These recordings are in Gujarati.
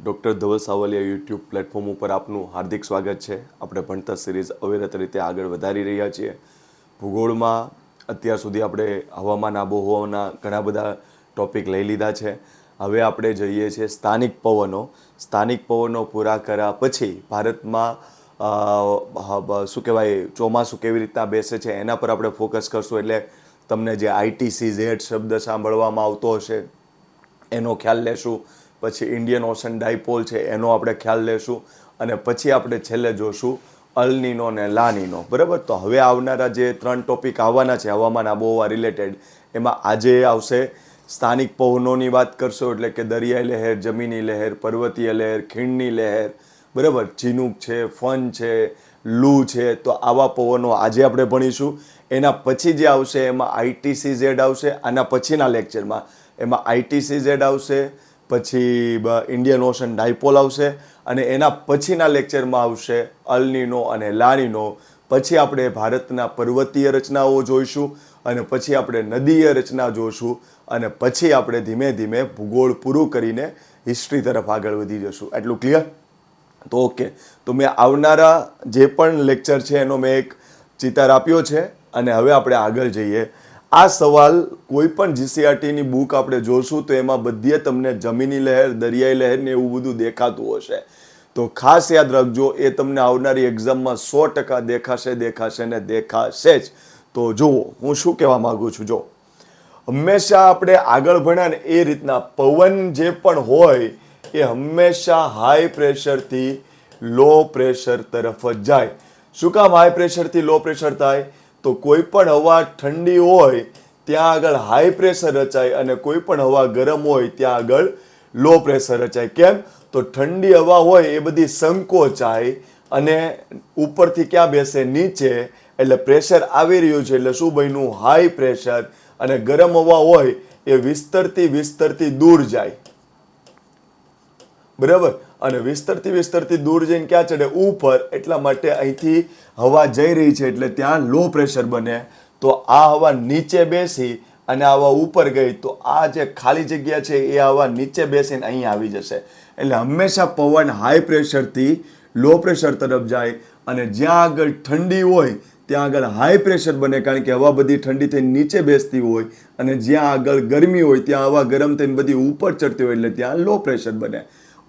Doctor Dhaval Savaliya YouTube platform ઉપર આપનું હાર્દિક સ્વાગત છે. આપણે ભણતર સિરીઝ અવિરત રીતે આગળ વધારી રહ્યા છીએ. ભૂગોળમાં અત્યાર સુધી આપણે હવામાન આબોહવાના ઘણા બધા ટોપિક લઈ લીધા છે. હવે આપણે જઈએ છીએ સ્થાનિક પવનો. સ્થાનિક પવનો પૂરા કર્યા પછી ભારતમાં શું કહેવાય ચોમાસું કેવી રીતના બેસે છે એના પર આપણે ફોકસ કરશું. એટલે તમને જે ITCZ શબ્દ સાંભળવામાં આવતો હશે એનો ખ્યાલ લેશું. પછી ઇન્ડિયન ઓશન ડાયપોલ છે એનો આપણે ખ્યાલ લેશું અને પછી આપણે છેલ્લે જોશું અલનીનો ને લાનીનો. બરાબર, તો હવે આવનારા જે 3 ટોપિક આવવાના છે હવામાન આબોહવા રિલેટેડ, એમાં આજે આવશે સ્થાનિક પવનોની વાત કરશો, એટલે કે દરિયાઈ લહેર, જમીની લહેર, પર્વતીય લહેર, ખીણની લહેર, બરાબર, ઝીનુક છે, ફન છે, લૂ છે. તો આવા પવનો આજે આપણે ભણીશું. એના પછી જે આવશે એમાં ITCZ આવશે. આના પછીના લેક્ચરમાં એમાં ITCZ આવશે, પછી ઇન્ડિયન ઓશન ડાયપોલ આવશે અને એના પછીના લેક્ચરમાં આવશે અલનીનો અને લાનીનો. પછી આપણે ભારતના પર્વતીય રચનાઓ જોઈશું અને પછી આપણે નદીય રચના જોઈશું અને પછી આપણે ધીમે ધીમે ભૂગોળ પૂરું કરીને હિસ્ટ્રી તરફ આગળ વધી જશું. એટલું ક્લિયર? તો ઓકે, તો મેં આવનારા જે પણ લેક્ચર છે એનો મેં એક ચિતાર આપ્યો છે અને હવે આપણે આગળ જઈએ. આ સવાલ કોઈ પણ GCRTની બુક આપણે જોશું તો એમાં બધીએ તમને જમીની લહેર, દરિયાઈ લહેર ને એવું બધું દેખાતું હશે. તો ખાસ યાદ રાખજો, એ તમને આવનારી એક્ઝામમાં 100% દેખાશે ને દેખાશે જ. તો જુઓ હું શું કહેવા માગું છું. જો હંમેશા આપણે આગળ ભણ્યા ને એ રીતના પવન જે પણ હોય એ હંમેશા હાઈ પ્રેશરથી લો પ્રેશર તરફ જ જાય. શું કામ હાઈ પ્રેશરથી લો પ્રેશર થાય? તો કોઈ પણ હવા ઠંડી હોય ત્યાં આગળ હાઈ પ્રેશર રચાય અને કોઈ પણ હવા ગરમ હોય ત્યાં આગળ લો પ્રેશર રચાય. કેમ? તો ઠંડી હવા હોય એ બધી સંકોચાય અને ઉપરથી ક્યાં બેસે? નીચે. એટલે પ્રેશર આવી રહ્યું છે એટલે શું બન્યું? High pressure. અને ગરમ હવા હોય એ વિસ્તરતી દૂર જાય. બરાબર, અને વિસ્તરતી દૂર જઈને ક્યાં ચડે? ઉપર. એટલા માટે અહીંથી હવા જઈ રહી છે એટલે ત્યાં લો પ્રેશર બને. તો આ હવા નીચે બેસી અને આ હવા ઉપર ગઈ તો આ જે ખાલી જગ્યા છે એ હવા નીચે બેસીને અહીં આવી જશે. એટલે હંમેશા પવન હાઈ પ્રેશરથી લો પ્રેશર તરફ જાય અને જ્યાં આગળ ઠંડી હોય ત્યાં આગળ હાઈ પ્રેશર બને, કારણ કે હવા બધી ઠંડી થઈને નીચે બેસતી હોય, અને જ્યાં આગળ ગરમી હોય ત્યાં હવા ગરમ થઈને બધી ઉપર ચડતી હોય એટલે ત્યાં લો પ્રેશર બને.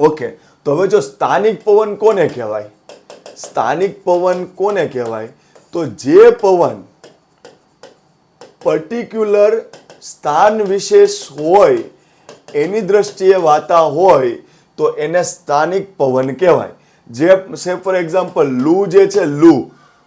ઓકે, તો હવે જો સ્થાનિક પવન કોને કહેવાય? સ્થાનિક પવન કોને કહેવાય? તો જે પવન પર્ટિક્યુલર સ્થાન વિશેષ હોય એની દ્રષ્ટિએ વાતા હોય તો એને સ્થાનિક પવન કહેવાય. જે સે ફોર એક્ઝામ્પલ લૂ જે છે, લૂ,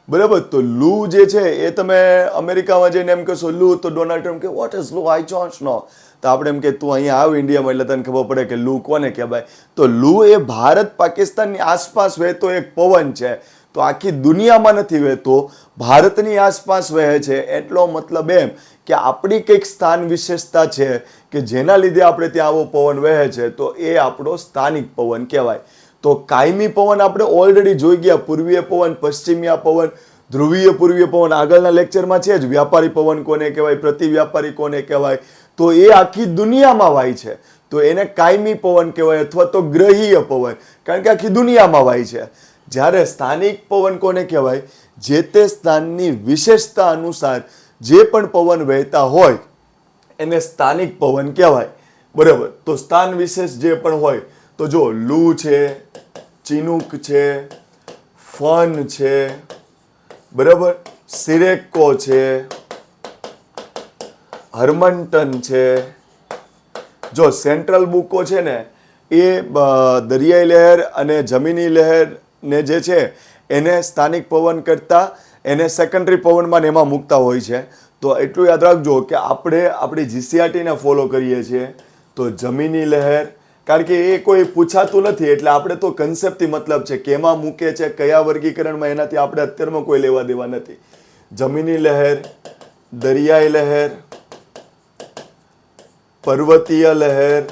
બરાબર, તો લૂ જે છે એ તમે અમેરિકામાં જઈને એમ કહેશો લૂ, તો ડોનાલ્ડ ટ્રમ્પ કે what is loo? I don't know. તો આપણે એમ કે તું અહીંયા આવ ઇન્ડિયામાં એટલે તને ખબર પડે કે લૂ કોને કહેવાય. તો લૂ એ ભારત પાકિસ્તાનની આસપાસ વહેતો એક પવન છે. તો આખી દુનિયામાં નથી વહેતો, ભારતની આસપાસ વહે છે. એટલો મતલબ એમ કે આપણી કંઈક સ્થાન વિશેષતા છે કે જેના લીધે આપણે ત્યાં આવો પવન વહે છે, તો એ આપણો સ્થાનિક પવન કહેવાય. તો કાયમી પવન આપણે ઓલરેડી જોઈ ગયા. પૂર્વીય પવન, પશ્ચિમીય પવન, ધ્રુવીય પૂર્વીય પવન આગળના લેક્ચરમાં છે જ. વ્યાપારી પવન કોને કહેવાય, પ્રતિવ્યાપારી કોને કહેવાય? તો એ આખી દુનિયામાં વાય છે તો એને કાયમી પવન કહેવાય અથવા તો ગ્રહીય પવન, કારણ કે આખી દુનિયામાં વાય છે. જ્યારે સ્થાનિક પવન કોને કહેવાય? જે તે સ્થાનની વિશેષતા અનુસાર જે પણ પવન વહેતા હોય એને સ્થાનિક પવન કહેવાય. બરાબર, તો સ્થાન વિશેષ જે પણ હોય, તો જો લૂ છે, ચિનુક છે, ફન છે, બરાબર, સિરેકો છે, હર્મન્ટન છે. જો સેન્ટ્રલ બુકો છે ને એ દરિયાઈ લહેર અને જમીની લહેર ને જે છે એને સ્થાનિક પવન કરતા એને સેકન્ડરી પવનમાં એમાં મૂકતા હોય છે. તો એટલું યાદ રાખજો કે આપણે આપણી GCRTને ફોલો કરીએ છીએ. તો જમીની લહેર, કારણ કે એ કોઈ પૂછાતું નથી એટલે આપણે તો કન્સેપ્ટથી મતલબ છે, કેમાં મૂકે છે, કયા વર્ગીકરણમાં, એનાથી આપણે અત્યારમાં કોઈ લેવા દેવા નથી. જમીની લહેર, દરિયાઈ લહેર, પર્વતીય લહેર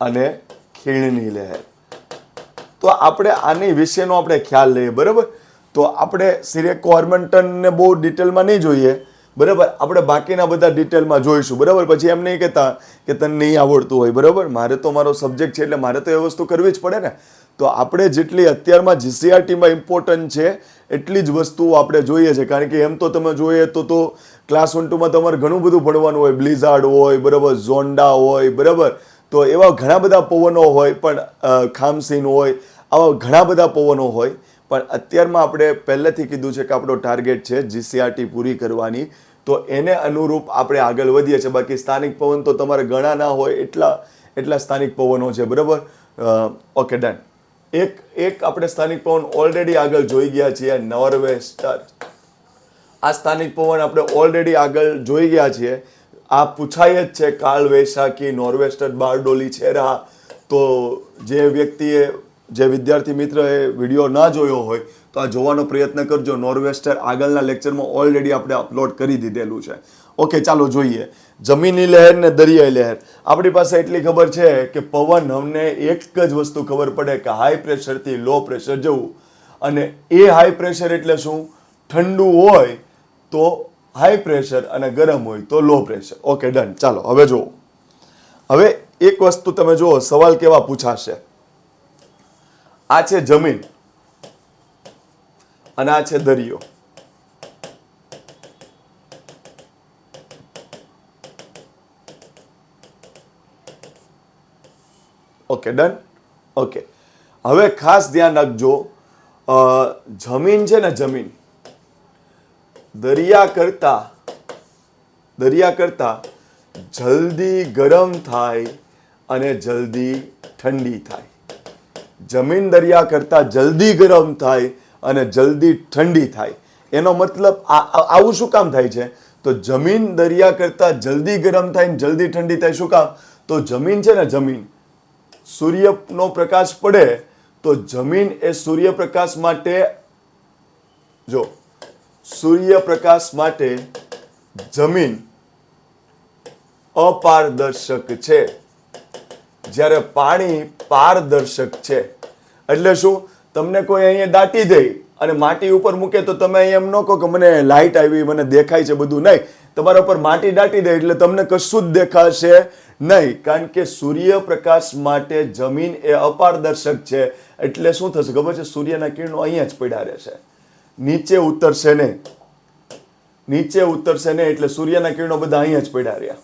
અને ખીણની લહેર. તો આપણે આની વિશેનો આપણે ખ્યાલ લઈએ. બરાબર, તો આપણે સિરેકો, હર્મન્ટનને બહુ ડિટેલમાં નહીં જોઈએ. બરાબર. આપણે બાકીના બધા ડિટેલમાં જોઈશું, બરાબર. પછી એમ નહીં કહેતા કે તને નહીં આવડતું હોય, બરાબર. મારે તો મારો સબ્જેક્ટ છે એટલે મારે તો એ વસ્તુ કરવી જ પડે ને. તો આપણે જેટલી અત્યારમાં જીસીઆરટીમાં ઇમ્પોર્ટન્ટ છે એટલી જ વસ્તુઓ આપણે જોઈએ છે, કારણ કે એમ તો તમે જોઈએ તો ક્લાસ 1-2માં તમારે ઘણું બધું ભણવાનું હોય, બ્લિઝાર્ડ હોય, બરાબર, ઝોન્ડા હોય, બરાબર. તો એવા ઘણા બધા પવનો હોય, પણ ખામસીન હોય, આવા ઘણા બધા પવનો હોય. પણ અત્યારમાં આપણે પહેલેથી કીધું છે કે આપણો ટાર્ગેટ છે જીસીઆરટી પૂરી કરવાની, તો એને અનુરૂપ આપણે આગળ વધીએ છીએ. બાકી સ્થાનિક પવન તો તમારે ઘણા ના હોય એટલા સ્થાનિક પવનો છે, બરાબર. Okay, done. એક આપણે સ્થાનિક પવન ઓલરેડી આગળ જોઈ ગયા છીએ, નોર્વેસ્ટર. આ સ્થાનિક પવન આપણે ઓલરેડી આગળ જોઈ ગયા છીએ. આ પૂછાય જ છે, કાળ વૈશાખી, નોર્વેસ્ટર, બારડોલી, છેરા. તો જે વિદ્યાર્થી મિત્રએ વિડીયો ના જોયો હોય તો આ જોવાનો પ્રયત્ન કરજો. નોર્વેસ્ટર આગળના લેક્ચરમાં ઓલરેડી આપણે અપલોડ કરી દીધેલું છે. ઓકે, ચાલો જોઈએ. જમીની લહેર ને દરિયાઈ લહેર. આપણી પાસે એટલી ખબર છે કે પવન, અમને એક જ વસ્તુ ખબર પડે કે હાઈ પ્રેશરથી લો પ્રેશર જવું, અને એ હાઈ પ્રેશર એટલે શું? ઠંડુ હોય તો હાઈ પ્રેશર અને ગરમ હોય તો લો પ્રેશર. Okay, done. ચાલો હવે જુઓ. હવે એક વસ્તુ તમે જુઓ, સવાલ કેવા પૂછાશે. આ છે જમીન અને આ છે દરિયો. Okay, done. ઓકે, હવે ખાસ ધ્યાન રાખજો, જમીન છે ને, જમીન દરિયા કરતા જલ્દી ગરમ થાય અને જલ્દી ઠંડી થાય. જમીન દરિયા કરતા જલ્દી ગરમ થાય અને જલ્દી ઠંડી થાય. એનો મતલબ આવું શું કામ થાય છે? તો જમીન દરિયા કરતા જલ્દી ગરમ થાય ને જલ્દી ઠંડી થાય. શું કામ? તો જમીન છે ને, જમીન સૂર્યનો પ્રકાશ પડે તો જમીન એ સૂર્યપ્રકાશ માટે, જો સૂર્યપ્રકાશ માટે જમીન અપારદર્શક છે, જ્યારે પાણી પારદર્શક છે. એટલે શું? તમને કોઈ અહીંયા દાટી દે અને માટી ઉપર મૂકે તો તમે અહીંયા એમ ન કહો કે મને લાઇટ આવી, મને દેખાય છે બધું. નહીં, તમારા ઉપર માટી દાટી દે એટલે તમને કશું જ દેખાશે નહીં, કારણ કે સૂર્યપ્રકાશ માટે જમીન એ અપારદર્શક છે. એટલે શું થશે ખબર છે? સૂર્યના કિરણો અહીંયા જ પડ્યા રહેશે, નીચે ઉતરશે નહીં. નીચે ઉતરશે નહીં એટલે સૂર્યના કિરણો બધા અહીંયા જ પડ્યા રહ્યા,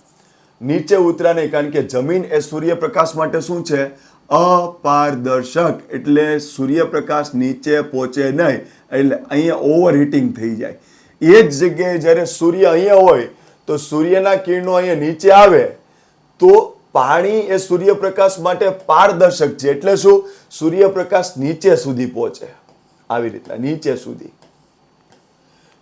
નીચે ઉતરા નહીં. કારણ કે જમીન એ સૂર્યપ્રકાશ માટે શું છે? અપારદર્શક. એટલે સૂર્યપ્રકાશ નીચે પહોંચે નહીં, એટલે અહીંયા ઓવરહીટિંગ થઈ જાય. એ જ જગ્યાએ જ્યારે સૂર્ય અહીંયા હોય તો સૂર્યના કિરણો અહીંયા નીચે આવે તો પાણી એ સૂર્યપ્રકાશ માટે પારદર્શક છે. એટલે શું? સૂર્યપ્રકાશ નીચે સુધી પહોંચે, આવી રીતના નીચે સુધી.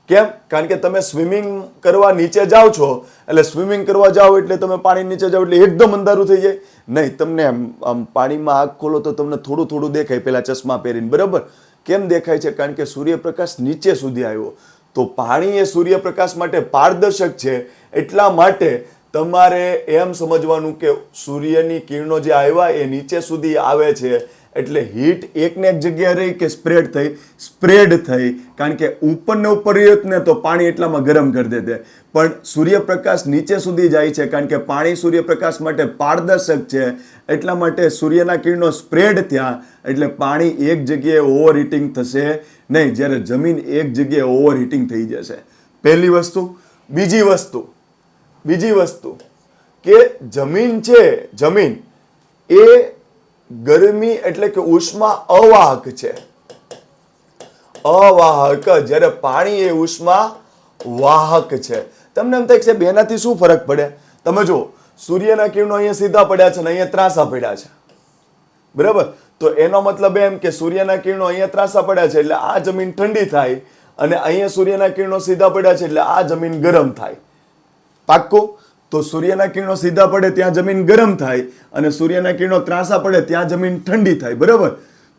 કેમ? કારણ કે તમે સ્વિમિંગ કરવા નીચે જાઓ છો, એટલે સ્વિમિંગ કરવા જાઓ એટલે તમે પાણી નીચે જાઓ એટલે એકદમ અંધારું થઈ જાય નહીં. તમને આમ પાણીમાં આંખ ખોલો તો તમને થોડું થોડું દેખાય, પેલા ચશ્મા પહેરીને, બરાબર. કેમ દેખાય છે? કારણ કે સૂર્યપ્રકાશ નીચે સુધી આવ્યો. તો પાણી એ સૂર્યપ્રકાશ માટે પારદર્શક છે. એટલા માટે તમારે એમ સમજવાનું કે સૂર્યની કિરણો જે આવ્યા એ નીચે સુધી આવે છે, એટલે હીટ એકને એક જગ્યાએ રહી કે સ્પ્રેડ થઈ. કારણ કે ઉપર ને ઉપર રહ્યો ને તો પાણી એટલામાં ગરમ કરી દેતે, પણ સૂર્યપ્રકાશ નીચે સુધી જાય છે કારણ કે પાણી સૂર્યપ્રકાશ માટે પારદર્શક છે. એટલા માટે સૂર્યના કિરણો સ્પ્રેડ થયા એટલે પાણી એક જગ્યાએ ઓવરહીટિંગ થશે નહીં, જ્યારે જમીન એક જગ્યાએ ઓવરહીટિંગ થઈ જશે. પહેલી વસ્તુ. બીજી વસ્તુ કે જમીન છે, જમીન એ ગરમી એટલે કે ઉષ્મા અવાહક છે. અવાહક, જ્યારે પાણી એ ઉષ્મા વાહક છે. તમને એમ થાય કે બેનાથી શું ફરક પડે? તમે જો, સૂર્યના કિરણો અહીંયા સીધા પડ્યા છે ને અહીંયા ત્રાંસા પડ્યા છે, બરાબર. તો એનો મતલબ એમ કે સૂર્યના કિરણો અહીંયા ત્રાંસા પડ્યા છે એટલે આ જમીન ઠંડી થાય, અને અહીંયા સૂર્યના કિરણો સીધા પડ્યા છે એટલે આ જમીન ગરમ થાય. પાક્કું? તો સૂર્યના કિરણો સીધા પડે ત્યાં જમીન ગરમ થાય, અને સૂર્યના કિરણો ત્રાંસા પડે ત્યાં જમીન ઠંડી થાય, બરાબર.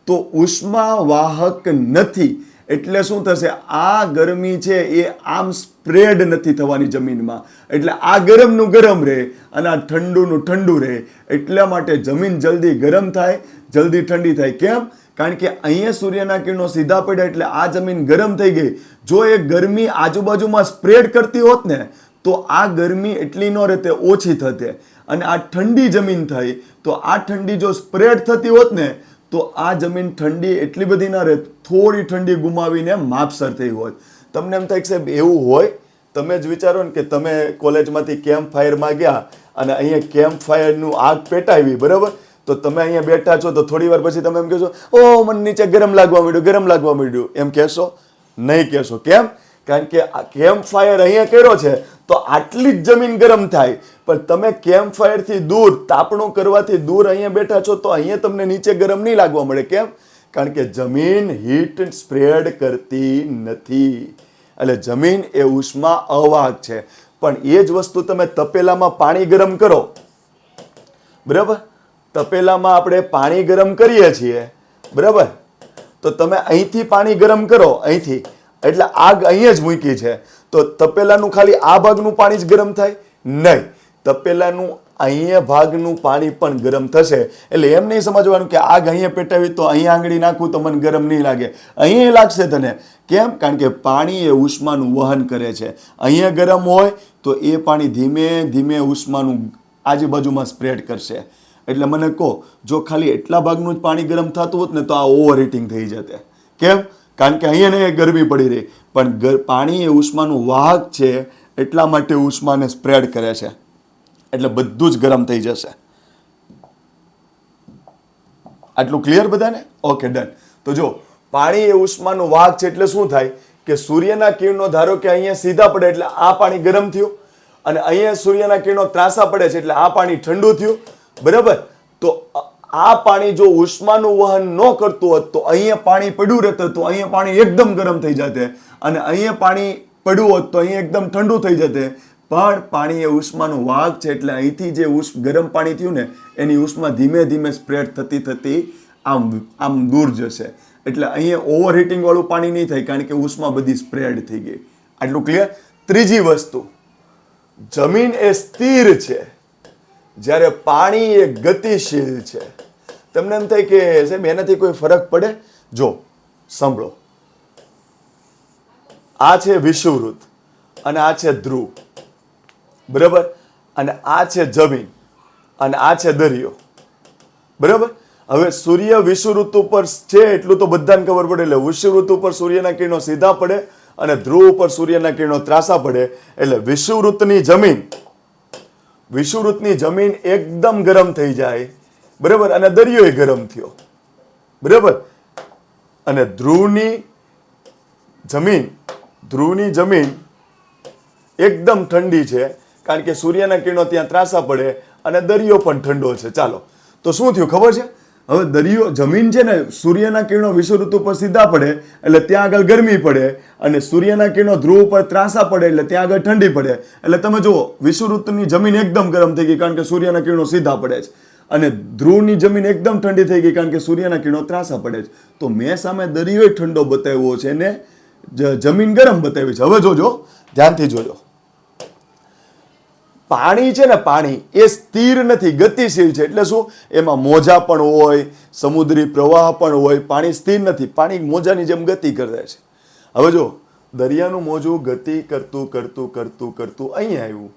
તો ઉષ્મા વાહક નથી એટલે શું થશે? આ ગરમી છે એ આમ સ્પ્રેડ નથી થવાની જમીનમાં, એટલે આ ગરમનું ગરમ રહે અને આ ઠંડુનું ઠંડુ રહે. એટલા માટે જમીન જલ્દી ગરમ થાય, જલ્દી ઠંડી થાય. કેમ? કારણ કે અહીંયા સૂર્યના કિરણો સીધા પડ્યા એટલે આ જમીન ગરમ થઈ ગઈ. જો એ ગરમી આજુબાજુમાં સ્પ્રેડ કરતી હોત ને તો આ ગરમી એટલી ન રહેતે, ઓછી થતે. અને આ ઠંડી જમીન થઈ તો આ ઠંડી જો સ્પ્રેડ થતી હોત ને તો આ જમીન ઠંડી એટલી બધી ન રહે, થોડી ઠંડી ગુમાવીને માપસર થઈ હોત. તમને એમ થાય કે સાહેબ એવું હોય? તમે જ વિચારો ને કે તમે કોલેજમાંથી કેમ્પ ફાયરમાં ગયા અને અહીંયા કેમ્પ ફાયરનું આગ પેટાવી, બરાબર? તો તમે અહીંયા બેઠા છો તો થોડી વાર પછી તમે એમ કહેશો, ઓ મને નીચે ગરમ લાગવા માંડ્યું, ગરમ લાગવા માંડ્યું, એમ કહેશો? નહીં કહેશો. કેમ? કારણ કે આ કેમ્પ ફાયર અહીંયા કર્યો છે તો આટલી જ જમીન ગરમ થાય, પણ તમે કેમ્પ ફાયરથી દૂર, તાપણું કરવાથી દૂર અહીંયા બેઠા છો તો અહીંયા તમને નીચે ગરમ નહીં લાગવા મળે. કેમ? કારણ કે જમીન હીટ સ્પ્રેડ કરતી નથી. એટલે જમીન એ ઉષ્મા અવાહક છે. પણ એ જ વસ્તુ તમે તપેલામાં પાણી ગરમ કરો, બરાબર? તપેલામાં આપણે પાણી ગરમ કરીએ છીએ, બરાબર? તો તમે અહીંથી પાણી ગરમ કરો, અહીંથી, એટલે આગ અહીંયા જ મૂકી છે, તો તપેલાનું ખાલી આ ભાગનું પાણી જ ગરમ થાય? નહીં, તપેલાનું અહીંયા ભાગનું પાણી પણ ગરમ થશે. એટલે એમ નહીં સમજવાનું કે આગ અહીંયા પેટાવી તો અહીંયા આંગળી નાખું તો મને ગરમ નહીં લાગે. અહીંયા લાગશે તને. કેમ? કારણ કે પાણી એ ઉષ્માનું વહન કરે છે. અહીંયા ગરમ હોય તો એ પાણી ધીમે ધીમે ઉષ્માનું આજુબાજુમાં સ્પ્રેડ કરશે. એટલે મને કહો, જો ખાલી એટલા ભાગનું જ પાણી ગરમ થતું હોત ને તો આ ઓવર હીટિંગ થઈ જતે. કેમ? કારણ કે અહીંયા ગરમી પડી રહી. પણ પાણી એ ઉષ્માનું વાહક છે, એટલા માટે ઉષ્માને સ્પ્રેડ કરે છે. એટલે બધું જ ગરમ થઈ જશે. આટલું ક્લિયર બધાને? Okay, done. તો જો પાણી એ ઉષ્માનું વાહક છે એટલે શું થાય કે સૂર્યના કિરણો ધારો કે અહીંયા સીધા પડે એટલે આ પાણી ગરમ થયું, અને અહીંયા સૂર્યના કિરણો ત્રાંસા પડે છે એટલે આ પાણી ઠંડુ થયું, બરાબર? તો આ પાણી જો ઉષ્માનું વહન ન કરતું હોત તો અહીંયા પાણી પડ્યું રહેતું તો અહીંયા પાણી એકદમ ગરમ થઈ જતે, અને અહીંયા પાણી પડ્યું હોત તો અહીંયા એકદમ ઠંડુ થઈ જતે. પણ પાણી એ ઉષ્માનું વાહક છે એટલે અહીંથી જે ગરમ પાણી થયું ને એની ઉષ્મા ધીમે ધીમે સ્પ્રેડ થતી થતી આમ દૂર જશે. એટલે અહીંયા ઓવરહીટિંગ વાળું પાણી નહીં થાય, કારણ કે ઉષ્મા બધી સ્પ્રેડ થઈ ગઈ. આટલું ક્લિયર? ત્રીજી વસ્તુ, જમીન એ સ્થિર છે જ્યારે પાણી એ ગતિશીલ છે. તમને એમ થાય કે સાહેબ એનાથી કોઈ ફરક પડે? જો સાંભળો, આ છે વિષુવવૃત્ત અને આ છે ધ્રુવ, બરાબર? અને આ છે જમીન અને આ છે દરિયો, બરાબર? હવે સૂર્ય વિષુવવૃત્ત ઉપર છે એટલું તો બધાને ખબર પડે. એટલે વિષુવવૃત્ત ઉપર સૂર્યના કિરણો સીધા પડે અને ધ્રુવ ઉપર સૂર્યના કિરણો ત્રાંસા પડે. એટલે વિષુવવૃત્તની જમીન એકદમ ગરમ થઈ જાય, બરાબર? અને દરિયો ગરમ થયો, બરાબર? અને ધ્રુવની જમીન એકદમ ઠંડી છે, કારણ કે સૂર્યના કિરણો ત્યાં ત્રાંસા પડે અને દરિયો પણ ઠંડો છે. ચાલો, તો શું થયું ખબર છે? હવે દરિયો, જમીન છે ને, સૂર્યના કિરણો વિષુવવૃત્ત ઉપર સીધા પડે એટલે ત્યાં આગળ ગરમી પડે, અને સૂર્યના કિરણો ધ્રુવ ઉપર ત્રાંસા પડે એટલે ત્યાં આગળ ઠંડી પડે. એટલે તમે જુઓ, વિષુવવૃત્તની જમીન એકદમ ગરમ થઈ ગઈ કારણ કે સૂર્યના કિરણો સીધા પડે છે, અને ધ્રુવની જમીન એકદમ ઠંડી થઈ ગઈ કારણ કે સૂર્યના કિરણો ત્રાંસા પડે છે. તો મેં સામે દરિયો ઠંડો બતાવ્યો છે ને જમીન ગરમ બતાવી છે. હવે જોજો, ધ્યાનથી જોજો, પાણી છે ને, પાણી એ સ્થિર નથી, ગતિશીલ છે. એટલે શું? એમાં મોજા પણ હોય, સમુદ્રી પ્રવાહ પણ હોય. પાણી સ્થિર નથી, પાણી મોજાની જેમ ગતિ કરે છે. હવે જો, દરિયાનું મોજું ગતિ કરતું કરતું કરતું કરતું અહીં આવ્યું,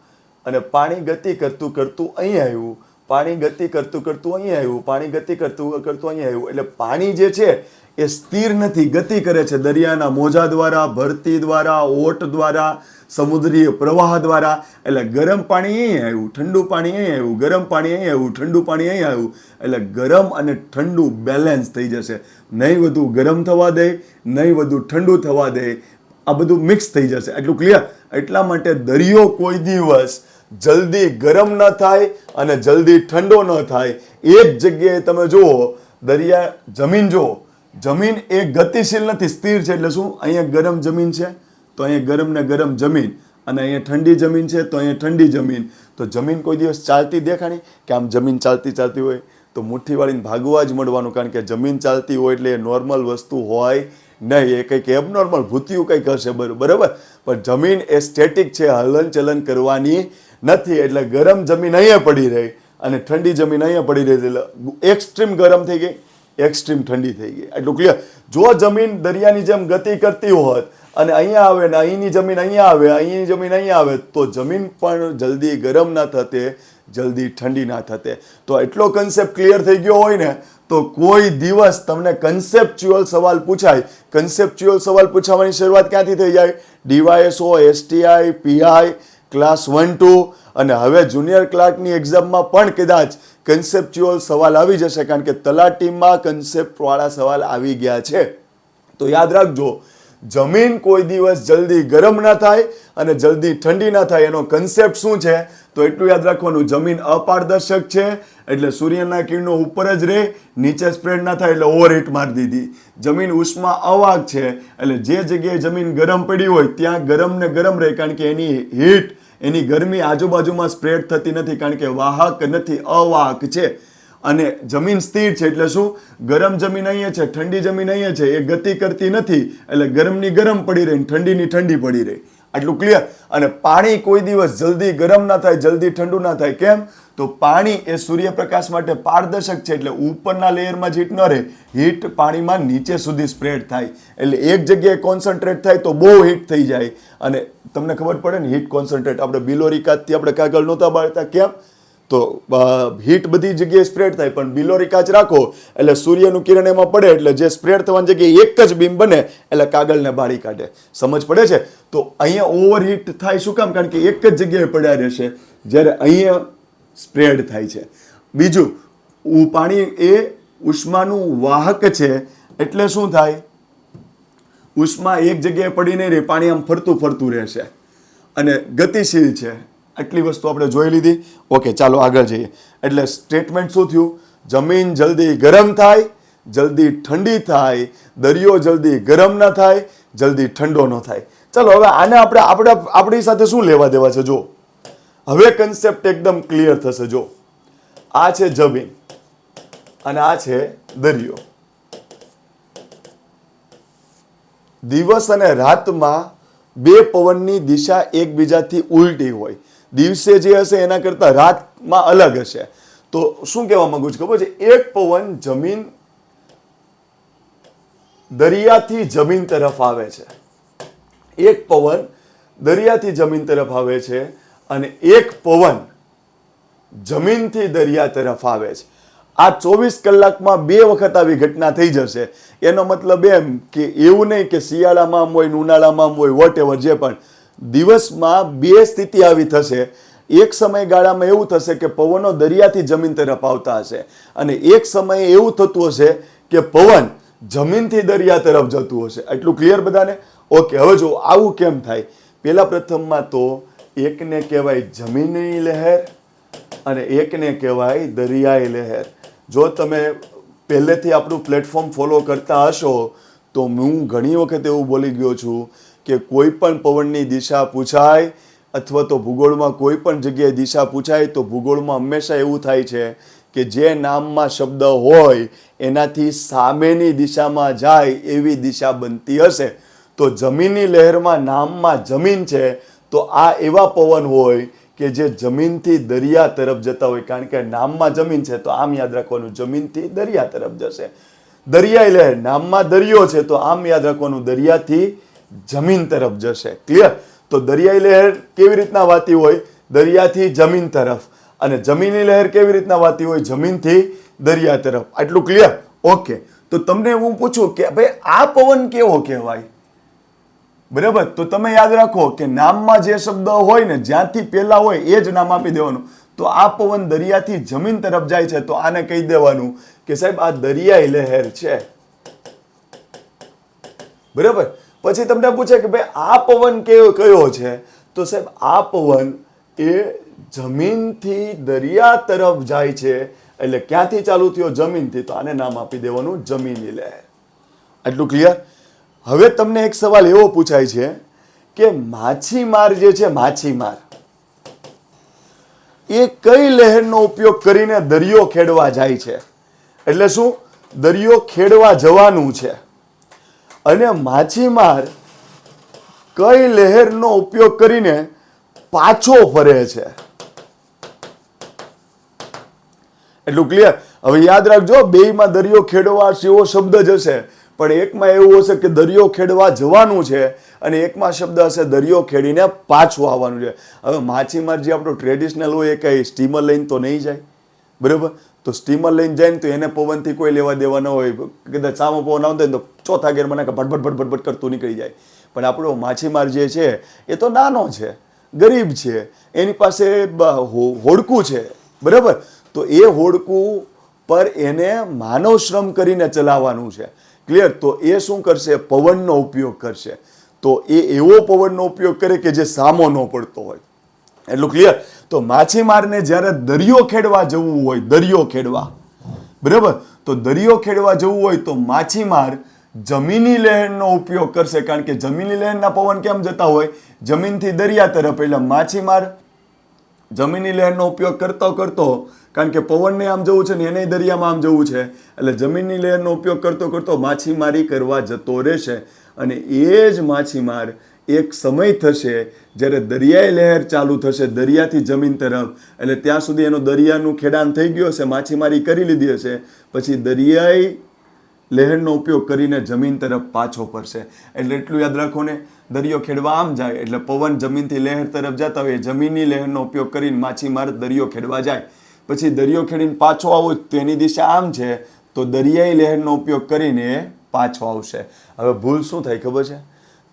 અને પાણી ગતિ કરતું કરતું અહીં આવ્યું, પાણી ગતિ કરતું કરતું અહીં આવ્યું, પાણી ગતિ કરતું કરતું અહીં આવ્યું. એટલે પાણી જે છે એ સ્થિર નથી, ગતિ કરે છે. દરિયાના મોજા દ્વારા, ભરતી દ્વારા, ઓટ દ્વારા, સમુદ્રીય પ્રવાહ દ્વારા. એટલે ગરમ પાણી અહીં આવ્યું, ઠંડુ પાણી અહીં આવ્યું, ગરમ પાણી અહીં આવ્યું, ઠંડુ પાણી અહીં આવ્યું. એટલે ગરમ અને ઠંડુ બેલેન્સ થઈ જશે. નહીં વધુ ગરમ થવા દે, નહીં વધુ ઠંડુ થવા દે, આ બધું મિક્સ થઈ જશે. એટલું ક્લિયર? એટલા માટે દરિયો કોઈ દિવસ જલ્દી ગરમ ન થાય અને જલ્દી ઠંડો ન થાય. એક જગ્યાએ તમે જુઓ, દરિયા, જમીન જુઓ, જમીન એ ગતિશીલ નથી, સ્થિર છે. એટલે શું? અહીંયા ગરમ જમીન છે તો અહીંયા ગરમ ને ગરમ જમીન, અને અહીંયા ઠંડી જમીન છે તો અહીંયા ઠંડી જમીન. તો જમીન કોઈ દિવસ ચાલતી દેખાણી કે આમ જમીન ચાલતી હોય તો મુઠ્ઠી વાળીને ભાગવા જ મળવાનું, કારણ કે જમીન ચાલતી હોય એટલે એ નોર્મલ વસ્તુ હોય નહીં, એ કંઈક એબનોર્મલ ભૂતિયું કંઈક હશે, બરાબર? પણ જમીન એ સ્ટેટિક છે, હલનચલન કરવાની નથી. એટલે ગરમ જમીન અહીંયા પડી રહી અને ઠંડી જમીન અહીંયા પડી રહી, એટલે એક્સ્ટ્રીમ ગરમ થઈ ગઈ, એક્સ્ટ્રીમ ઠંડી થઈ ગઈ. એટલું ક્લિયર. જો જમીન દરિયાની જેમ ગતિ કરતી હોત અને અહીંયા આવે ને અહીંની જમીન અહીંયા આવે, અહીંની જમીન અહીંયા આવે, તો જમીન પણ જલ્દી ગરમ ના થતે, જલ્દી ઠંડી ના થતે. તો એટલો કન્સેપ્ટ ક્લિયર થઈ ગયો હોય ને, તો કોઈ દિવસ તમને કન્સેપ્ચ્યુઅલ સવાલ પૂછાય. કન્સેપ્ચ્યુઅલ સવાલ પૂછવાની શરૂઆત ક્યાંથી થઈ જાય? DYSO, STI, PI, ક્લાસ 1-2 અને હવે જુનિયર ક્લાર્કની એક્ઝામમાં પણ કદાચ કન્સેપ્ચ્યુઅલ સવાલ આવી જશે, કારણ કે તલાટીમાં કન્સેપ્ટવાળા સવાલ આવી ગયા છે. તો યાદ રાખજો, જમીન કોઈ દિવસ જલ્દી ગરમ ના થાય અને જલ્દી ઠંડી ના થાય. એનો કન્સેપ્ટ શું છે? તો એટલું યાદ રાખવાનું, જમીન અપારદર્શક છે એટલે સૂર્યના કિરણો ઉપર જ રહે, નીચે સ્પ્રેડ ના થાય એટલે ઓવરહીટ મારી દીધી. જમીન ઉષ્મા અવાહક છે એટલે જે જગ્યાએ જમીન ગરમ પડી હોય ત્યાં ગરમ ને ગરમ રહે, કારણ કે એની હીટ, એની ગરમી આજુબાજુમાં સ્પ્રેડ થતી નથી, કારણ કે વાહક નથી, અવાહક છે. અને જમીન સ્થિર છે એટલે શું? ગરમ જમીન અહીંયા છે, ઠંડી જમીન અહીંયા છે, એ ગતિ કરતી નથી એટલે ગરમની ગરમ પડી રહી, ઠંડીની ઠંડી પડી રહી. આટલું ક્લિયર. અને પાણી કોઈ દિવસ જલ્દી ગરમ ના થાય, જલ્દી ઠંડુ ના થાય. કેમ? તો પાણી એ સૂર્યપ્રકાશ માટે પારદર્શક છે એટલે ઉપરના લેયરમાં હીટ ન રહે, હીટ પાણીમાં નીચે સુધી સ્પ્રેડ થાય એટલે એક જગ્યાએ કોન્સન્ટ્રેટ થાય તો બહુ હીટ થઈ જાય. અને તમને ખબર પડે ને, હીટ કોન્સન્ટ્રેટ આપણે બિલોરી કાચથી આપણે કાગળ નહોતા બાળતા. કેમ? તો હીટ બધી જગ્યાએ સ્પ્રેડ થાય, પણ બિલોરી કાચ રાખો એટલે સૂર્યનું કિરણ એમાં પડે એટલે જે સ્પ્રેડ થવાની જગ્યાએ એક જ બીમ બને એટલે કાગળને બાળી કાઢે. સમજ પડે છે? તો અહીંયા ઓવરહીટ થાય શું કામ? કારણ કે એક જ જગ્યાએ પડ્યા રહેશે, જ્યારે અહીંયા સ્પ્રેડ થાય છે. બીજું, પાણી એ ઉષ્માનું વાહક છે એટલે શું થાય? ઉષ્મા એક જગ્યાએ પડી નહીં રહે, પાણી આમ ફરતું ફરતું રહેશે અને ગતિશીલ છે. આટલી વસ્તુ આપણે જોઈ લીધી. ઓકે, ચાલો આગળ જઈએ. એટલે સ્ટેટમેન્ટ શું થયું? જમીન જલ્દી ગરમ થાય, જલ્દી ઠંડી થાય, દરિયો જલ્દી ગરમ ના થાય, જલ્દી ઠંડો ન થાય. ચાલો હવે આને આપણે આપણી સાથે શું લેવા દેવા છે? જો હવે કન્સેપ્ટ એકદમ ક્લિયર થશે. જો આ છે જમીન અને આ છે દરિયો. દિવસ અને રાતમાં બે પવનની દિશા એકબીજાથી ઉલટી હોય. દિવસે જે હશે એના કરતા રાતમાં અલગ હશે. તો શું કહેવા માંગુ છું ખબર છે? એક પવન જમીન દરિયાથી જમીન તરફ આવે છે, એક પવન દરિયાથી જમીન તરફ આવે છે અને એક પવન જમીનથી દરિયા તરફ આવે છે. આ 24 કલાકમાં 2 વખત આવી ઘટના થઈ જશે. એનો મતલબ એમ કે એવું નહીં કે શિયાળામાં આમ હોય, ઉનાળામાં આમ હોય, વોટ એવર જે પણ, દિવસમાં 2 સ્થિતિ આવી થશે. એક સમયગાળામાં એવું થશે કે પવનો દરિયાથી જમીન તરફ આવતા હશે અને એક સમયે એવું થતું હશે કે પવન જમીનથી દરિયા તરફ જતું હશે. એટલું ક્લિયર બધાને? ઓકે, હવે જો આવું કેમ થાય? પહેલા પ્રથમમાં તો એકને કહેવાય જમીનની લહેર અને એકને કહેવાય દરિયાઈ લહેર. જો તમે પહેલેથી આપણું પ્લેટફોર્મ ફોલો કરતા હશો તો હું ઘણી વખત એવું બોલી ગયો છું કે કોઈ પણ પવનની દિશા પૂછાય અથવા તો ભૂગોળમાં કોઈ પણ જગ્યાએ દિશા પૂછાય તો ભૂગોળમાં હંમેશા એવું થાય છે કે જે નામમાં શબ્દ હોય એનાથી સામેની દિશામાં જાય એવી દિશા બનતી હશે. તો જમીનની લહેરમાં નામમાં જમીન છે તો આ એવા પવન હોય કે જે જમીનથી દરિયા તરફ જતા હોય, કારણ કે નામમાં જમીન છે તો આમ યાદ રાખવાનું, જમીનથી દરિયા તરફ જશે. દરિયાઈ લહેર, નામમાં દરિયો છે તો આમ યાદ રાખવાનું, દરિયાથી જમીન તરફ જશે. ક્લિયર? તો દરિયાઈ લહેર કેવી રીતના વાતી હોય? દરિયાથી જમીન તરફ. અને જમીનની લહેર કેવી રીતના વાતી હોય? જમીનથી દરિયા તરફ. આટલું ક્લિયર? ઓકે, તો તમને હું પૂછું કે ભાઈ આ પવન કેવો કહેવાય? બરાબર, તો તમે યાદ રાખો કે નામમાં જે શબ્દ હોય ને, જ્યાંથી પહેલા હોય એ જ નામ આપી દેવાનું. તો આ પવન દરિયાથી જમીન તરફ જાય છે તો આને કહી દેવાનું કે સાહેબ આ દરિયાઈ લહેર છે. બરાબર, પછી તમને પૂછે કે ભાઈ આ પવન કયો છે? તો સાહેબ આ પવન એ જમીનથી દરિયા તરફ જાય છે. એટલે ક્યાંથી ચાલુ થયો? જમીનથી. તો આને નામ આપી દેવાનું જમીની લહેર. આટલું ક્લિયર? હવે તમને એક સવાલ એવો પૂછાય છે કે માછીમાર જે છે, માછીમાર એ કઈ લહેરનો ઉપયોગ કરીને દરિયો ખેડવા જાય છે? એટલે શું? દરિયો ખેડવા જવાનું છે અને માછીમાર કઈ લહેરનો ઉપયોગ કરીને પાછો ફરે છે? એટલું ક્લિયર? હવે યાદ રાખજો, બેયમાં દરિયો ખેડવા જેવો શબ્દ જ હશે, પણ એકમાં એવું હશે કે દરિયો ખેડવા જવાનું છે અને એકમાં શબ્દ હશે દરિયો ખેડીને પાછું આવવાનું છે. હવે માછીમાર જે આપણો ટ્રેડિશનલ હોય એ કઈ સ્ટીમર લઈને તો નહીં જાય, બરાબર? તો સ્ટીમર લઈને જાય ને તો એને પવનથી કોઈ લેવા દેવા ન હોય. કદાચ સામો પવન આવતો હોય ને તો ચોથા ગેરમાં નાખે ભટભટ ભટભટ ભટ કરતું નીકળી જાય. પણ આપણો માછીમાર જે છે એ તો નાનો છે, ગરીબ છે, એની પાસે હોડકું છે, બરાબર? તો એ હોડકું પર એને માનવ શ્રમ કરીને ચલાવવાનું છે. ક્લિયર? તો એ શું કરશે? પવનનો ઉપયોગ કરશે. તો એ એવો પવનનો ઉપયોગ કરે કે જે સામો ન પડતો હોય. એટલું ક્લિયર? તો માછીમારને જ્યારે દરિયો ખેડવા જવું હોય, દરિયો ખેડવા, બરાબર? તો દરિયો ખેડવા જવું હોય તો માછીમાર જમીની લહેરનો ઉપયોગ કરશે, કારણ કે જમીની લહેરના પવન કેમ જતા હોય? જમીનથી દરિયા તરફ. એટલે માછીમાર જમીની લહેરનો ઉપયોગ કરતો કરતો, કારણ કે પવનને આમ જવું છે ને એને દરિયામાં આમ જવું છે, એટલે જમીનની લહેરનો ઉપયોગ કરતો કરતો માછીમારી કરવા જતો રહેશે. અને એ જ માછીમાર એક સમય થશે જ્યારે દરિયાઈ લહેર ચાલુ થશે દરિયાથી જમીન તરફ, એટલે ત્યાં સુધી એનું દરિયાનું ખેડાણ થઈ ગયું હશે, માછીમારી કરી લીધી હશે, પછી દરિયાઈ લહેરનો ઉપયોગ કરીને જમીન તરફ પાછો ફરશે. એટલે એટલું યાદ રાખો ને, દરિયો ખેડવા આમ જાય એટલે પવન જમીનથી લહેર તરફ જતા હોય, જમીનની લહેરનો ઉપયોગ કરીને માછીમાર દરિયો ખેડવા જાય. પછી દરિયો ખેડીને પાછો આવો તો એની દિશા આમ છે, તો દરિયાઈ લહેરનો ઉપયોગ કરીને પાછો આવશે. હવે ભૂલ શું થાય ખબર છે?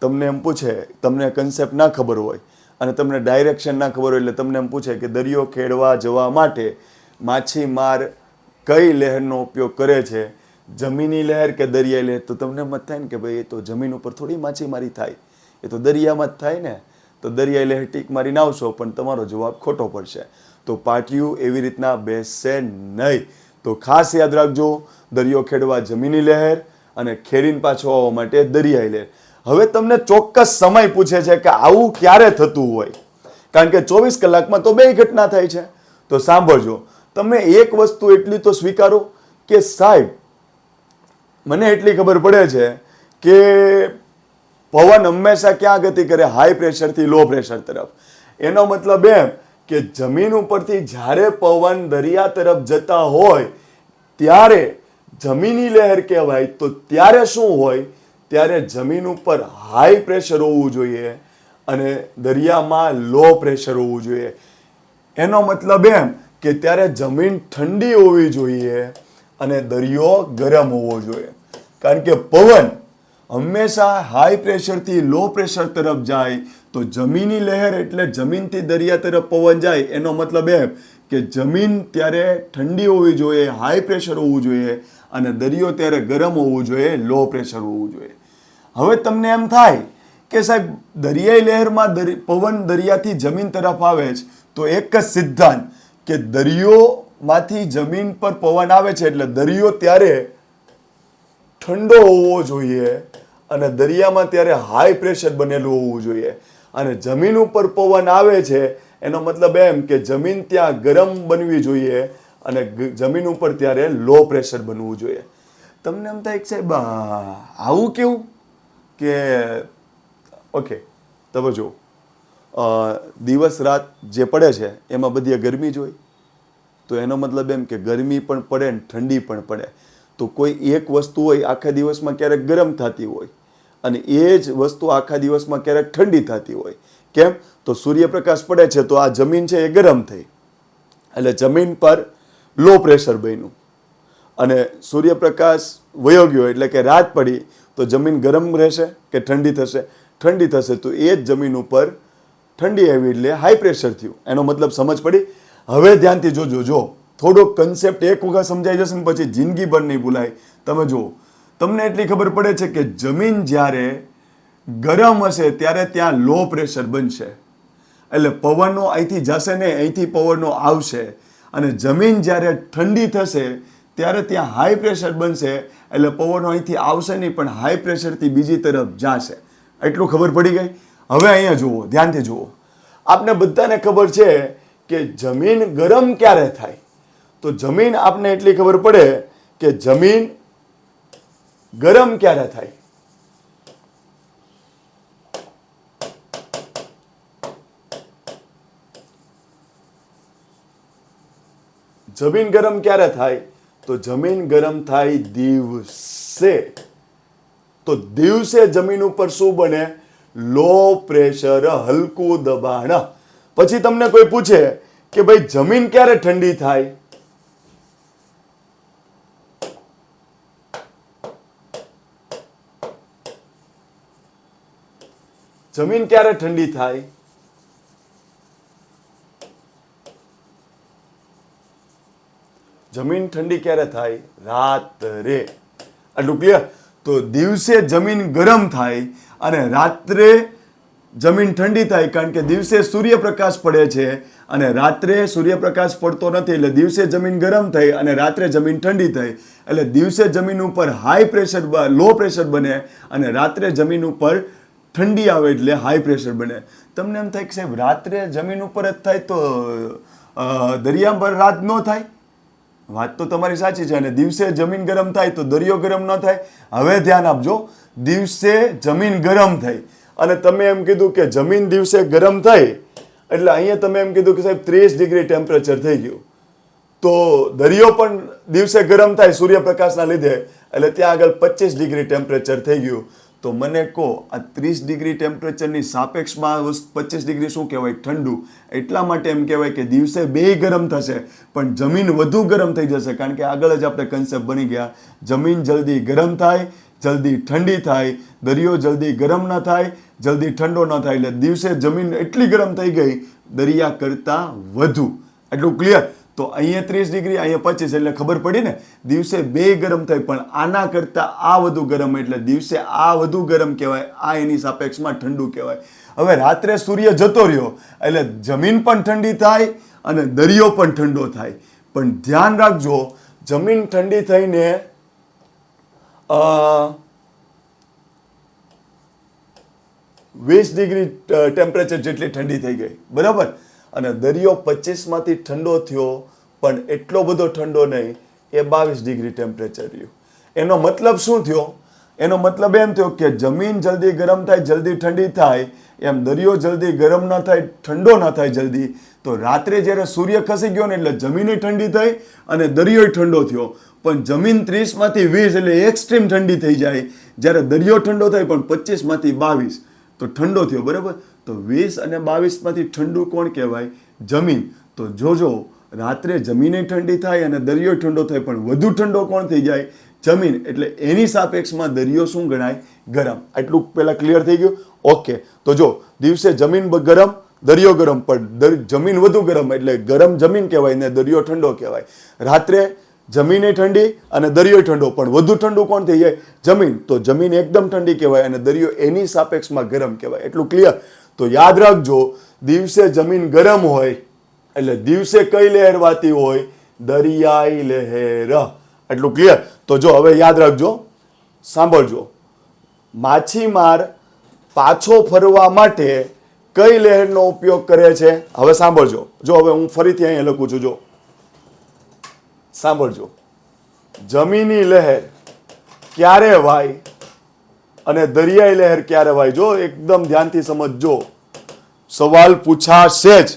તમને એમ પૂછે, તમને કન્સેપ્ટ ના ખબર હોય અને તમને ડાયરેક્શન ના ખબર હોય, એટલે તમને એમ પૂછે કે દરિયો ખેડવા જવા માટે માછીમાર કઈ લહેરનો ઉપયોગ કરે છે, જમીની લહેર કે દરિયાઈ લહેર? તો તમને મત થાય ને કે ભાઈ એ તો જમીન ઉપર થોડી માછીમારી થાય, એ તો દરિયામાં જ થાય ને. તો દરિયાઈ લહેર ટીક મારીને આવશો, પણ તમારો જવાબ ખોટો પડશે. તો પાટિયું એવી રીતના બેસશે નહીં. તો ખાસ યાદ રાખજો, દરિયો ખેડવા જમીની લહેર અને ખેડીને પાછો આવવા માટે દરિયાઈ લહેર. હવે તમને ચોક્કસ સમય પૂછે છે કે આવું ક્યારે થતું હોય, કારણ કે 24 કલાકમાં તો બે ઘટના થાય છે. તો સાંભળજો, તમે એક વસ્તુ એટલી તો સ્વીકારો કે સાહેબ મને એટલી ખબર પડે છે કે પવન હંમેશા ક્યાં ગતિ કરે? હાઈ પ્રેશરથી લો પ્રેશર તરફ. એનો મતલબ એમ કે જમીન ઉપરથી જ્યારે પવન દરિયા તરફ જતા હોય ત્યારે જમીની લહેર કહેવાય. તો ત્યારે શું હોય? ત્યારે જમીન ઉપર હાઈ પ્રેશર હોવું જોઈએ અને દરિયામાં લો પ્રેશર હોવું જોઈએ. એનો મતલબ એમ કે ત્યારે જમીન ઠંડી હોવી જોઈએ અને દરિયો ગરમ હોવો જોઈએ. કારણ કે પવન હંમેશા હાઈ પ્રેશરથી લો પ્રેશર તરફ જાય, તો જમીની લહેર એટલે જમીનથી દરિયા તરફ પવન જાય. એનો મતલબ એમ કે જમીન ત્યારે ઠંડી હોવી જોઈએ, હાઈ પ્રેશર હોવું જોઈએ, અને દરિયો ત્યારે ગરમ હોવું જોઈએ, લો પ્રેશર હોવું જોઈએ. હવે તમને એમ થાય કે સાહેબ દરિયાઈ લહેરમાં પવન દરિયાથી જમીન તરફ આવે છે, તો એક જ સિદ્ધાંત કે દરિયોમાંથી જમીન પર પવન આવે છે એટલે દરિયો ત્યારે ઠંડો હોવો જોઈએ અને દરિયામાં ત્યારે હાઈ પ્રેશર બનેલું હોવું જોઈએ. અને જમીન ઉપર પવન આવે છે એનો મતલબ એમ કે જમીન ત્યાં ગરમ બનવી જોઈએ અને જમીન ઉપર ત્યારે લો પ્રેશર બનવું જોઈએ. તમને એમ થાય કે સાહેબ આવું કેવું? કે ઓકે, તમે જો દિવસ રાત જે પડે છે એમાં બધી ગરમી જ હોય, તો એનો મતલબ એમ કે ગરમી પણ પડે ને ઠંડી પણ પડે. તો કોઈ એક વસ્તુ હોય આખા દિવસમાં ક્યારેક ગરમ થતી હોય અને એ જ વસ્તુ આખા દિવસમાં ક્યારેક ઠંડી થતી હોય. કેમ? તો સૂર્યપ્રકાશ પડે છે તો આ જમીન છે એ ગરમ થઈ, એટલે જમીન પર લો પ્રેશર બન્યું, અને સૂર્યપ્રકાશ વયો ગયો એટલે કે રાત પડી તો જમીન ગરમ રહેશે કે ઠંડી થશે? ઠંડી થશે. તો એ જ જમીન ઉપર ઠંડી આવી એટલે હાઈ પ્રેશર થયું. એનો મતલબ સમજ પડી? હવે ધ્યાનથી જોજો, જો થોડોક કન્સેપ્ટ એક વખત સમજાઈ જશે ને પછી જિંદગીભર નહીં ભૂલાય. તમે જુઓ, તમને એટલી ખબર પડે છે કે જમીન જ્યારે ગરમ હશે ત્યારે ત્યાં લો પ્રેશર બનશે, એટલે પવનનો અહીંથી જશે ને અહીંથી પવનનો આવશે. અને જમીન જ્યારે ઠંડી થશે ત્યારે ત્યાં હાઈ પ્રેશર બનશે, એટલે પવનો અહીંથી આવશે નહીં પણ હાઈ પ્રેશરથી બીજી તરફ જશે. એટલું ખબર પડી ગઈ? હવે અહીંયા જુઓ, ધ્યાનથી જુઓ. આપને બધાને ખબર છે કે જમીન ગરમ ક્યારે થાય? તો જમીન આપને એટલી ખબર પડે કે જમીન ગરમ ક્યારે થાય? જમીન ગરમ ક્યારે થાય? તો જમીન ગરમ થાય દિવસે. તો દિવસે જમીન ઉપર શું બને? લો પ્રેશર, હલકું દબાણ. પછી તમને કોઈ પૂછે કે ભાઈ જમીન ક્યારે ઠંડી થાય? જમીન ક્યારે ઠંડી થાય? જમીન ઠંડી ક્યારે થાય? રાત્રે. આટલું ક્લિયર? તો દિવસે જમીન ગરમ થાય અને રાત્રે જમીન ઠંડી થાય, કારણ કે દિવસે સૂર્યપ્રકાશ પડે છે અને રાત્રે સૂર્યપ્રકાશ પડતો નથી, એટલે દિવસે જમીન ગરમ થઈ અને રાત્રે જમીન ઠંડી થઈ. એટલે દિવસે જમીન ઉપર હાઈ પ્રેશર, લો પ્રેશર બને અને રાત્રે જમીન ઉપર ઠંડી આવે એટલે હાઈ પ્રેશર બને. તમને એમ થાય કે સાહેબ રાત્રે જમીન ઉપર જ થાય તો દરિયા પર રાત ન થાય? વાત તો તમારી સાચી છે. અને દિવસે જમીન ગરમ થાય તો દરિયો ગરમ ન થાય? હવે ધ્યાન આપજો, દિવસે જમીન ગરમ થઈ અને તમે એમ કીધું કે જમીન દિવસે ગરમ થઈ એટલે અહીંયા તમે એમ કીધું કે સાહેબ 30 ડિગ્રી ટેમ્પરેચર થઈ ગયું. તો દરિયો પણ દિવસે ગરમ થાય સૂર્યપ્રકાશના લીધે, એટલે ત્યાં આગળ 25 ડિગ્રી ટેમ્પરેચર થઈ ગયું. તો મને કહો આ 30 ડિગ્રી ટેમ્પરેચરની સાપેક્ષમાં 25 ડિગ્રી શું કહેવાય? ઠંડુ. એટલા માટે એમ કહેવાય કે દિવસે બે ગરમ થશે પણ જમીન વધુ ગરમ થઈ જશે, કારણ કે આગળ જ આપણે કન્સેપ્ટ બની ગયા. જમીન જલ્દી ગરમ થાય, જલ્દી ઠંડી થાય, દરિયો જલ્દી ગરમ ન થાય, જલ્દી ઠંડો ન થાય. એટલે દિવસે જમીન એટલી ગરમ થઈ ગઈ દરિયા કરતાં વધુ. એટલું ક્લિયર? તો અહીંયા 30 ડિગ્રી, અહીંયા 25, એટલે ખબર પડી ને, દિવસે બે ગરમ થાય પણ આના કરતાં આ વધુ ગરમ, એટલે દિવસે આ વધુ ગરમ કહેવાય, આ એની સાપેક્ષમાં ઠંડુ કહેવાય. હવે રાત્રે સૂર્ય જતો રહ્યો એટલે જમીન પણ ઠંડી થાય અને દરિયો પણ ઠંડો થાય. પણ ધ્યાન રાખજો, જમીન ઠંડી થઈને 20 ડિગ્રી ટેમ્પરેચર જેટલી ઠંડી થઈ ગઈ, બરાબર? અને દરિયો 25 માંથી ઠંડો થયો પણ એટલો બધો ઠંડો નહીં, એ 22 ડિગ્રી ટેમ્પરેચર રહ્યું. એનો મતલબ શું થયો? એનો મતલબ એમ થયો કે જમીન જલ્દી ગરમ થાય, જલ્દી ઠંડી થાય, એમ દરિયો જલ્દી ગરમ ન થાય, ઠંડો ન થાય જલ્દી. તો રાત્રે જ્યારે સૂર્ય ખસી ગયો ને એટલે જમીન ઠંડી થઈ અને દરિયો ઠંડો થયો. પણ જમીન 30 માંથી 20 એટલે એક્સ્ટ્રીમ ઠંડી થઈ જાય, જ્યારે દરિયો ઠંડો થાય પણ 25 માંથી 22 તો ઠંડો થયો, બરાબર? તો 20 અને 22 માંથી ઠંડુ કોણ કહેવાય? જમીન. તો જોજો, રાત્રે જમીને ઠંડી થાય અને દરિયો ઠંડો થાય પણ વધુ ઠંડો કોણ થઈ જાય? જમીન. એટલે એની સાપેક્ષમાં દરિયો શું ગણાય? ગરમ. આટલું પહેલા ક્લિયર થઈ ગયું? ઓકે. તો જો, દિવસે જમીન ગરમ, દરિયો ગરમ, પણ જમીન વધુ ગરમ એટલે ગરમ જમીન કહેવાય ને દરિયો ઠંડો કહેવાય. રાત્રે જમીને ઠંડી અને દરિયો ઠંડો, પણ વધુ ઠંડુ કોણ થઈ જાય? જમીન. તો જમીન એકદમ ઠંડી કહેવાય અને દરિયો એની સાપેક્ષમાં ગરમ કહેવાય. એટલું ક્લિયર? તો યાદ રાખજો, દિવસે જમીન ગરમ હોય એટલે દિવસે કઈ લહેર વાતી હોય? દરિયાઈ લહેર. એટલું ક્લિયર? તો જો હવે યાદ રાખજો, સાંભળજો. માછીમાર પાછો ફરવા માટે કઈ લહેરનો ઉપયોગ કરે છે? હવે સાંભળજો. જો હવે હું ફરીથી અહીંયા લખું છું, જો સાંભળજો. જમીની લહેર ક્યારે વાય અને દરિયાઈ લહેર ક્યારે વાય? જો એકદમ ધ્યાનથી સમજજો, સવાલ પૂછાશે જ.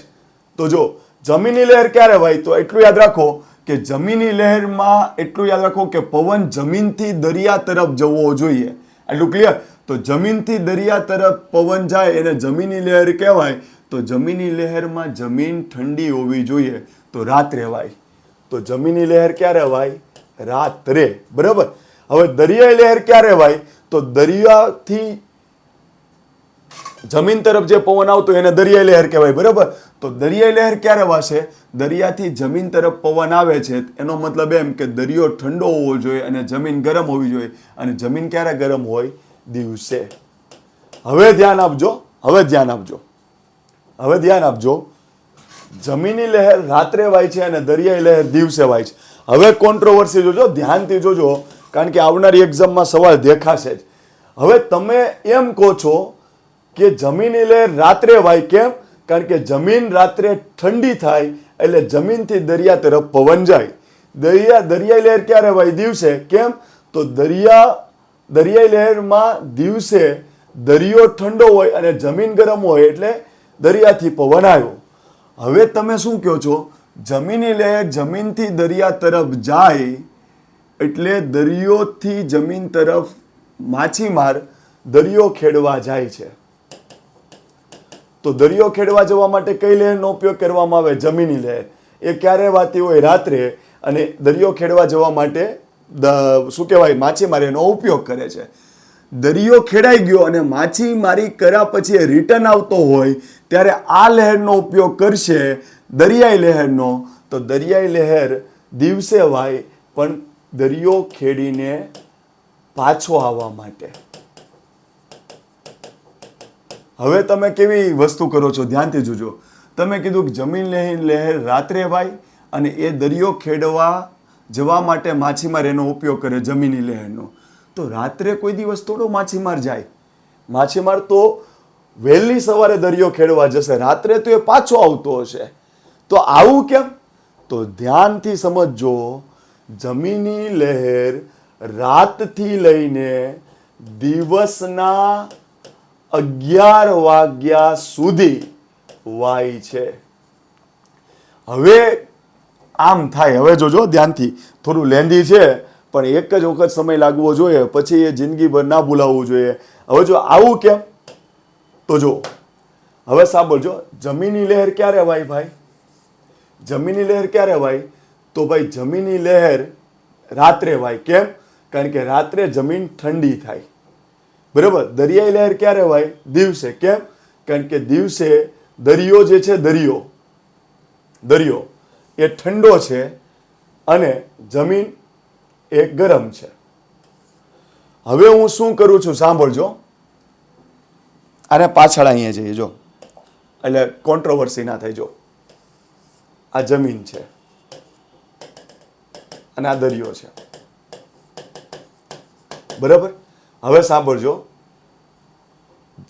તો જો જમીની લહેર ક્યારે વાય? તો એટલું યાદ રાખો કે જમીની લહેરમાં એટલું યાદ રાખો કે પવન જમીનથી દરિયા તરફ જવો જોઈએ. એટલું ક્લિયર? તો જમીનથી દરિયા તરફ પવન જાય એને જમીની લહેર કહેવાય. તો જમીની લહેરમાં જમીન ઠંડી હોવી જોઈએ, તો રાત્રે વાય. તો જમીની લહેર ક્યારે વાય? રાત્રે, બરાબર? હવે દરિયાઈ લહેર ક્યારે વાય? તો દરિયાથી જમીન તરફ જે પવન આવતો એને દરિયાઈ લહેર કહેવાય, બરાબર? તો દરિયાઈ લહેર ક્યારે વાશે? દરિયાથી જમીન તરફ પવન આવે છે, એનો મતલબ એમ કે દરિયો ઠંડો હોવો જોઈએ અને જમીન ગરમ હોવી જોઈએ. અને જમીન ક્યારે ગરમ હોય? દિવસે. હવે ધ્યાન આપજો, હવે ધ્યાન આપજો, હવે ધ્યાન આપજો. જમીની લહેર રાત્રે વાય છે અને દરિયાઈ લહેર દિવસે વાય છે. હવે કોન્ટ્રોવર્સી જોજો, ધ્યાનથી જોજો, કારણ કે આવનારી એક્ઝામમાં સવાલ દેખાશે જ. હવે તમે એમ કહો છો કે જમીની લહેર રાત્રે વાય, કેમ? કારણ કે જમીન રાત્રે ઠંડી થાય એટલે જમીનથી દરિયા તરફ પવન જાય. દરિયાઈ લહેર ક્યારે વાય? દિવસે. કેમ? તો દરિયાઈ લહેરમાં દિવસે દરિયો ઠંડો હોય અને જમીન ગરમ હોય એટલે દરિયાથી પવન આવ્યો. હવે તમે શું કહો છો? જમીની લહેર જમીનથી દરિયા તરફ જાય એટલે દરિયોથી જમીન તરફ માછીમાર દરિયો ખેડવા જાય છે. તો દરિયો ખેડવા જવા માટે કઈ લહેરનો ઉપયોગ કરવામાં આવે? જમીની લહેર. એ ક્યારે વાતી હોય? રાત્રે. અને દરિયો ખેડવા જવા માટે શું કહેવાય, માછીમાર એનો ઉપયોગ કરે છે. દરિયો ખેડાઈ ગયો અને માછીમારી કર્યા પછી એ રિટર્ન આવતો હોય ત્યારે આ લહેરનો ઉપયોગ કરશે, દરિયાઈ લહેરનો. તો દરિયાઈ લહેર દિવસે વાય પણ દરિયો ખેડીને પાછો આવવા માટે. હવે તમે કેવી વસ્તુ કરો છો ધ્યાનથી જોજો. તમે કીધું કે જમીન લહેર રાત્રે વાય અને એ દરિયો ખેડવા જવા માટે માછીમાર એનો ઉપયોગ કરે જમીની લહેરનો. તો રાત્રે કોઈ દિવસ થોડો માછીમાર જાય? માછીમાર તો વહેલી સવારે દરિયો ખેડવા જશે, રાત્રે તો એ પાછો આવતો હશે. તો આવું કેમ? તો ધ્યાનથી સમજજો. જમીની લહેર રાતથી લઈને દિવસના 11 વાગ્યા સુધી વાય છે. હવે આમ થાય, હવે જોજો ધ્યાનથી, થોડું લેન્ધી છે પણ એક જ વખત સમય લાગવો જોઈએ, પછી એ જિંદગીભર ના ભૂલાવવું જોઈએ. હવે જો આવું કેમ? તો જો હવે સાંભળજો. જમીની લહેર ક્યારે વાય ભાઈ? જમીની લહેર ક્યારે વાય? તો ભાઈ જમીની લહેર રાત્રે વાય. કેમ? કારણ કે રાત્રે જમીન ઠંડી થાય. બરાબર. દરિયાઈ લહેર ક્યારે વાય? દિવસે. કેમ? કારણ કે દિવસે દરિયો જે છે, દરિયો એ ઠંડો છે અને જમીન એ ગરમ છે. હવે હું શું કરું છું સાંભળજો. આને પાછળ અહીંયા જઈએ જો, એટલે કોન્ટ્રોવર્સી ના થાય. જો આ જમીન છે અને આ દરિયો છે, બરાબર. હવે સાંભળજો.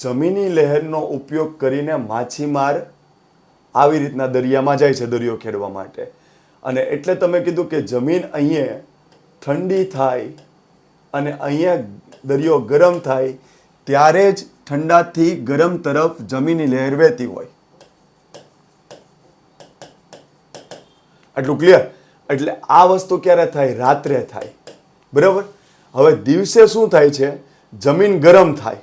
જમીની લહેરનો ઉપયોગ કરીને માછીમાર આવી રીતના દરિયામાં જાય છે દરિયો ખેડવા માટે. અને એટલે તમે કીધું કે જમીન અહીંયા ઠંડી થાય અને અહીંયા દરિયો ગરમ થાય ત્યારે જ ઠંડાથી ગરમ તરફ જમીની લહેર વહેતી હોય. આટલું ક્લિયર? એટલે આ વસ્તુ ક્યારે થાય? રાત્રે થાય. બરાબર. હવે દિવસે શું થાય છે? જમીન ગરમ થાય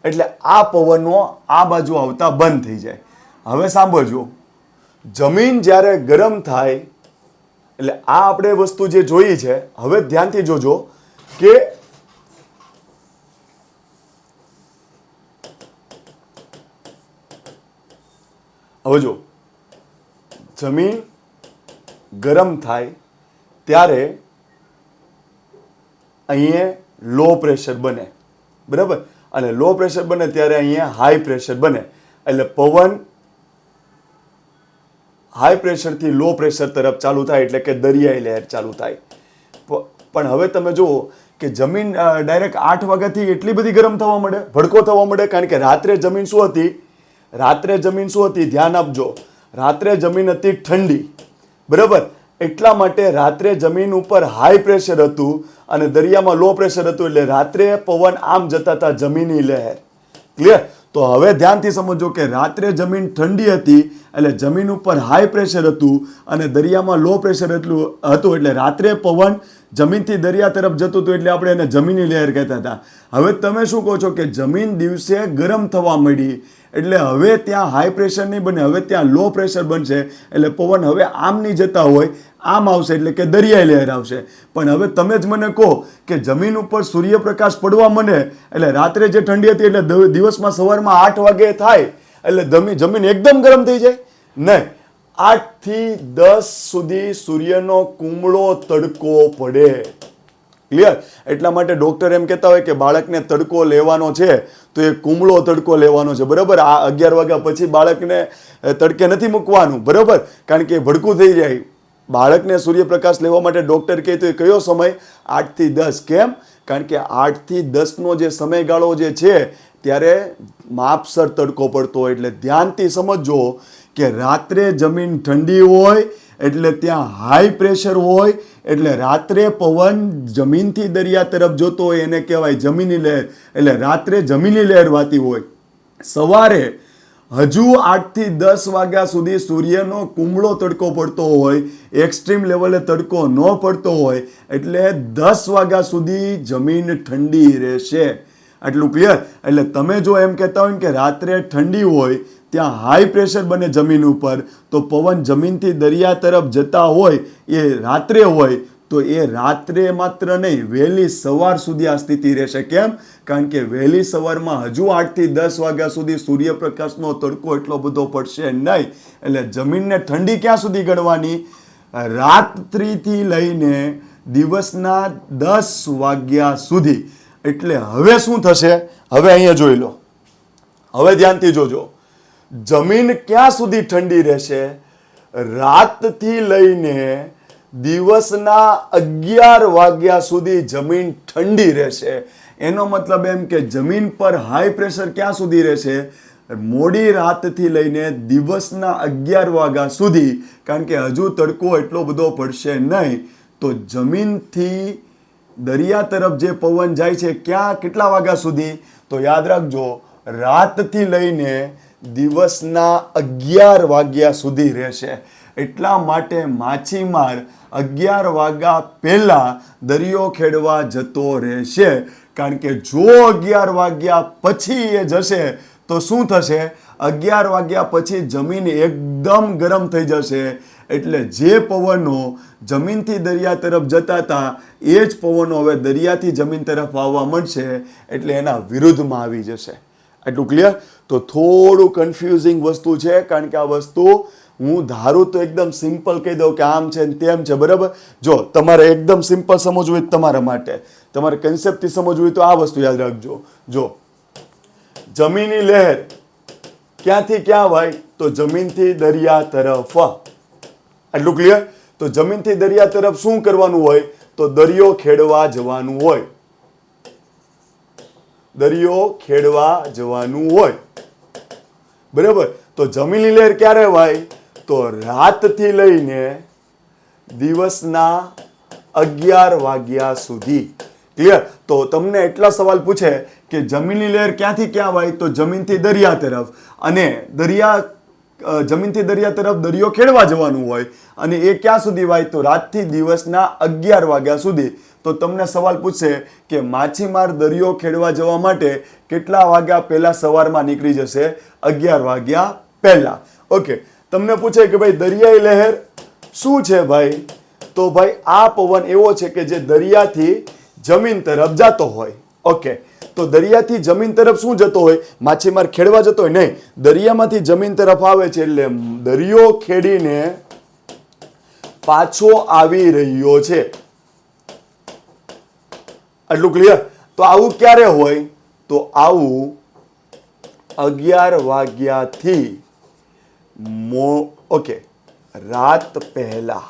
એટલે આ પવનો આ બાજુ આવતા બંધ થઈ જાય. હવે સાંભળજો. જમીન જ્યારે ગરમ થાય એટલે આ આપણે વસ્તુ જે જોઈ છે, હવે ધ્યાનથી જોજો કે હવે જો જમીન ગરમ થાય ત્યારે અહીંયા લો પ્રેશર બને, બરાબર. અને લો પ્રેશર બને ત્યારે અહીંયા હાઈ પ્રેશર બને. એટલે પવન હાઈ પ્રેશરથી લો પ્રેશર તરફ ચાલુ થાય, એટલે કે દરિયાઈ લહેર ચાલુ થાય. પણ હવે તમે જુઓ કે જમીન ડાયરેક્ટ 8 વાગ્યાથી એટલી બધી ગરમ થવા માંડે, ભડકો થવા માંડે. કારણ કે રાત્રે જમીન શું હતી? રાત્રે જમીન શું હતી? ધ્યાન આપજો. રાત્રે જમીન હતી ઠંડી, બરાબર. એટલા માટે રાત્રે જમીન ઉપર હાઈ પ્રેશર હતું અને દરિયામાં લો પ્રેશર હતું. એટલે રાત્રે પવન આમ જતા હતા જમીની લહેર. ક્લિયર? તો હવે ધ્યાનથી સમજો કે રાત્રે જમીન ઠંડી હતી એટલે જમીન ઉપર હાઈ પ્રેશર હતું અને દરિયામાં લો પ્રેશર હતું. એટલે રાત્રે પવન જમીનથી દરિયા તરફ જતું હતું એટલે આપણે એને જમીની લહેર કહેતા હતા. હવે તમે શું કહો છો કે જમીન દિવસે ગરમ થવા માંડી એટલે હવે ત્યાં હાઈ પ્રેશર નહીં બને, હવે ત્યાં લો પ્રેશર બનશે. એટલે પવન હવે આમ નહીં જતા હોય, આમ આવશે, એટલે કે દરિયાઈ લહેર આવશે. પણ હવે તમે જ મને કહો કે જમીન ઉપર સૂર્યપ્રકાશ પડવા માંડે એટલે રાત્રે જે ઠંડી હતી એટલે દિવસમાં સવારમાં 8 વાગે થાય એટલે જમીન એકદમ ગરમ થઈ જાય? નહીં. 8 થી 10 સુધી સૂર્યનો કુમળો તડકો પડે. ક્લિયર? એટલા માટે ડોક્ટર એમ કહેતા હોય કે બાળકને તડકો લેવાનો છે તો એ કુમળો તડકો લેવાનો છે, બરાબર. આ 11 વાગ્યા પછી બાળકને તડકે નથી મૂકવાનું, બરાબર. કારણ કે ભડકું થઈ જાય. બાળકને સૂર્યપ્રકાશ લેવા માટે ડોક્ટર કહે તો એ કયો સમય? 8 થી 10. કેમ? કારણ કે 8 થી 10નો જે સમયગાળો જે છે ત્યારે માપસર તડકો પડતો હોય. એટલે ધ્યાનથી સમજજો કે રાત્રે જમીન ઠંડી હોય એટલે ત્યાં હાઈ પ્રેશર હોય એટલે રાત્રે પવન જમીનથી દરિયા તરફ જોતો હોય એને કહેવાય જમીની લહેર. એટલે રાત્રે જમીની લહેર વાતી હોય. સવારે હજુ 8 થી 10 વાગ્યા સુધી સૂર્યનો કુમળો તડકો પડતો હોય, એક્સ્ટ્રીમ લેવલે તડકો ન પડતો હોય, એટલે 10 વાગ્યા સુધી જમીન ઠંડી રહેશે. આટલું ક્લિયર? એટલે તમે જો એમ કહેતા હોય કે રાત્રે ઠંડી હોય, ત્યાં હાઈ પ્રેશર બને જમીન ઉપર, તો પવન જમીનથી દરિયા તરફ જતા હોય એ રાત્રે હોય, તો એ રાત્રે માત્ર નહીં, વહેલી સવાર સુધી આ સ્થિતિ રહેશે. કેમ? કારણ કે વહેલી સવારમાં હજુ 8 થી 10 વાગ્યા સુધી સૂર્યપ્રકાશનો તડકો એટલો બધો પડશે નહીં. એટલે જમીનને ઠંડી ક્યાં સુધી ગણવાની? રાત્રિથી લઈને દિવસના 10 વાગ્યા સુધી. એટલે હવે શું થશે? હવે અહીંયા જોઈ લો, હવે ધ્યાનથી જોજો. જમીન ક્યાં સુધી ઠંડી રહેશે? રાતથી લઈને દિવસના 11 વાગ્યા સુધી જમીન ઠંડી રહેશે. એનો મતલબ એમ કે જમીન પર હાઈ પ્રેશર ક્યાં સુધી રહેશે? મોડી રાતથી લઈને દિવસના 11 વાગ્યા સુધી. કારણ કે હજુ તડકો એટલો બધો પડશે નહીં. તો જમીનથી દરિયા તરફ જે પવન જાય છે ક્યાં, કેટલા વાગ્યા સુધી? તો યાદ રાખજો, રાતથી લઈને દિવસના 11 વાગ્યા સુધી રહેશે. એટલા માટે માછીમાર 11 વાગ્યા પહેલા દરિયો ખેડવા જતો રહેશે. કારણ કે જો 11 વાગ્યા પછી એ જશે તો શું થશે? 11 વાગ્યા પછી જમીન એકદમ ગરમ થઈ જશે. એટલે જે પવનો જમીનથી દરિયા તરફ જતા હતા એ જ પવનો હવે દરિયાથી જમીન તરફ આવવા મળશે. એટલે એના વિરુદ્ધમાં આવી જશે. આટલું ક્લિયર? તો થોડું કન્ફ્યુઝિંગ વસ્તુ છે, કારણ કે આ વસ્તુ હું ધારું તો એકદમ સિમ્પલ કહી દઉં કે આમ છે ને તેમ છે, બરાબર? જો તમારે એકદમ સિમ્પલ સમજવું હોય તમારા માટે, તમારે કન્સેપ્ટથી સમજવું હોય તો આ વસ્તુ યાદ રાખજો. જો જમીની લહેર ક્યાંથી ક્યાં હોય? તો જમીનથી દરિયા તરફ. આટલું ક્લિયર? તો જમીનથી દરિયા તરફ શું કરવાનું હોય? તો દરિયો ખેડવા જવાનું હોય. દરિયો ખેડવા જવાનું હોય, બરાબર? તો જમીની લહેર ક્યારે હોય? તો રાતથી લઈને દિવસના 11 વાગ્યા સુધી. ક્લિયર? તો તમને એટલા સવાલ પૂછે કે જમીની લહેર ક્યાંથી ક્યાં હોય? તો જમીનથી દરિયા તરફ. અને જમીનથી દરિયા તરફ દરિયો ખેડવા જવાનું હોય, અને એ ક્યાં સુધી હોય? તો રાતથી દિવસના 11 વાગ્યા સુધી. તો તમને સવાલ પૂછશે કે માછીમાર દરિયો ખેડવા જવા માટે કેટલા વાગ્યા પહેલા સવારમાં નીકળી જશે? 11 વાગ્યા પહેલા. ઓકે, તમને પૂછે કે ભાઈ દરિયાઈ લહેર શું છે ભાઈ? તો ભાઈ આ પવન એવો છે કે જે દરિયાથી જમીન તરફ જતો હોય. ઓકે, તો દરિયાથી જમીન તરફ શું જતો હોય? માછીમાર ખેડવા જતો હોય? નહીં, દરિયામાંથી જમીન તરફ આવે છે. એટલે દરિયો ખેડીને પાછો આવી રહ્યો છે. આટલું ક્લિયર? તો આવું ક્યારે હોય? તો આવું 11 વાગ્યાથી ઓકે રાત પહેલા.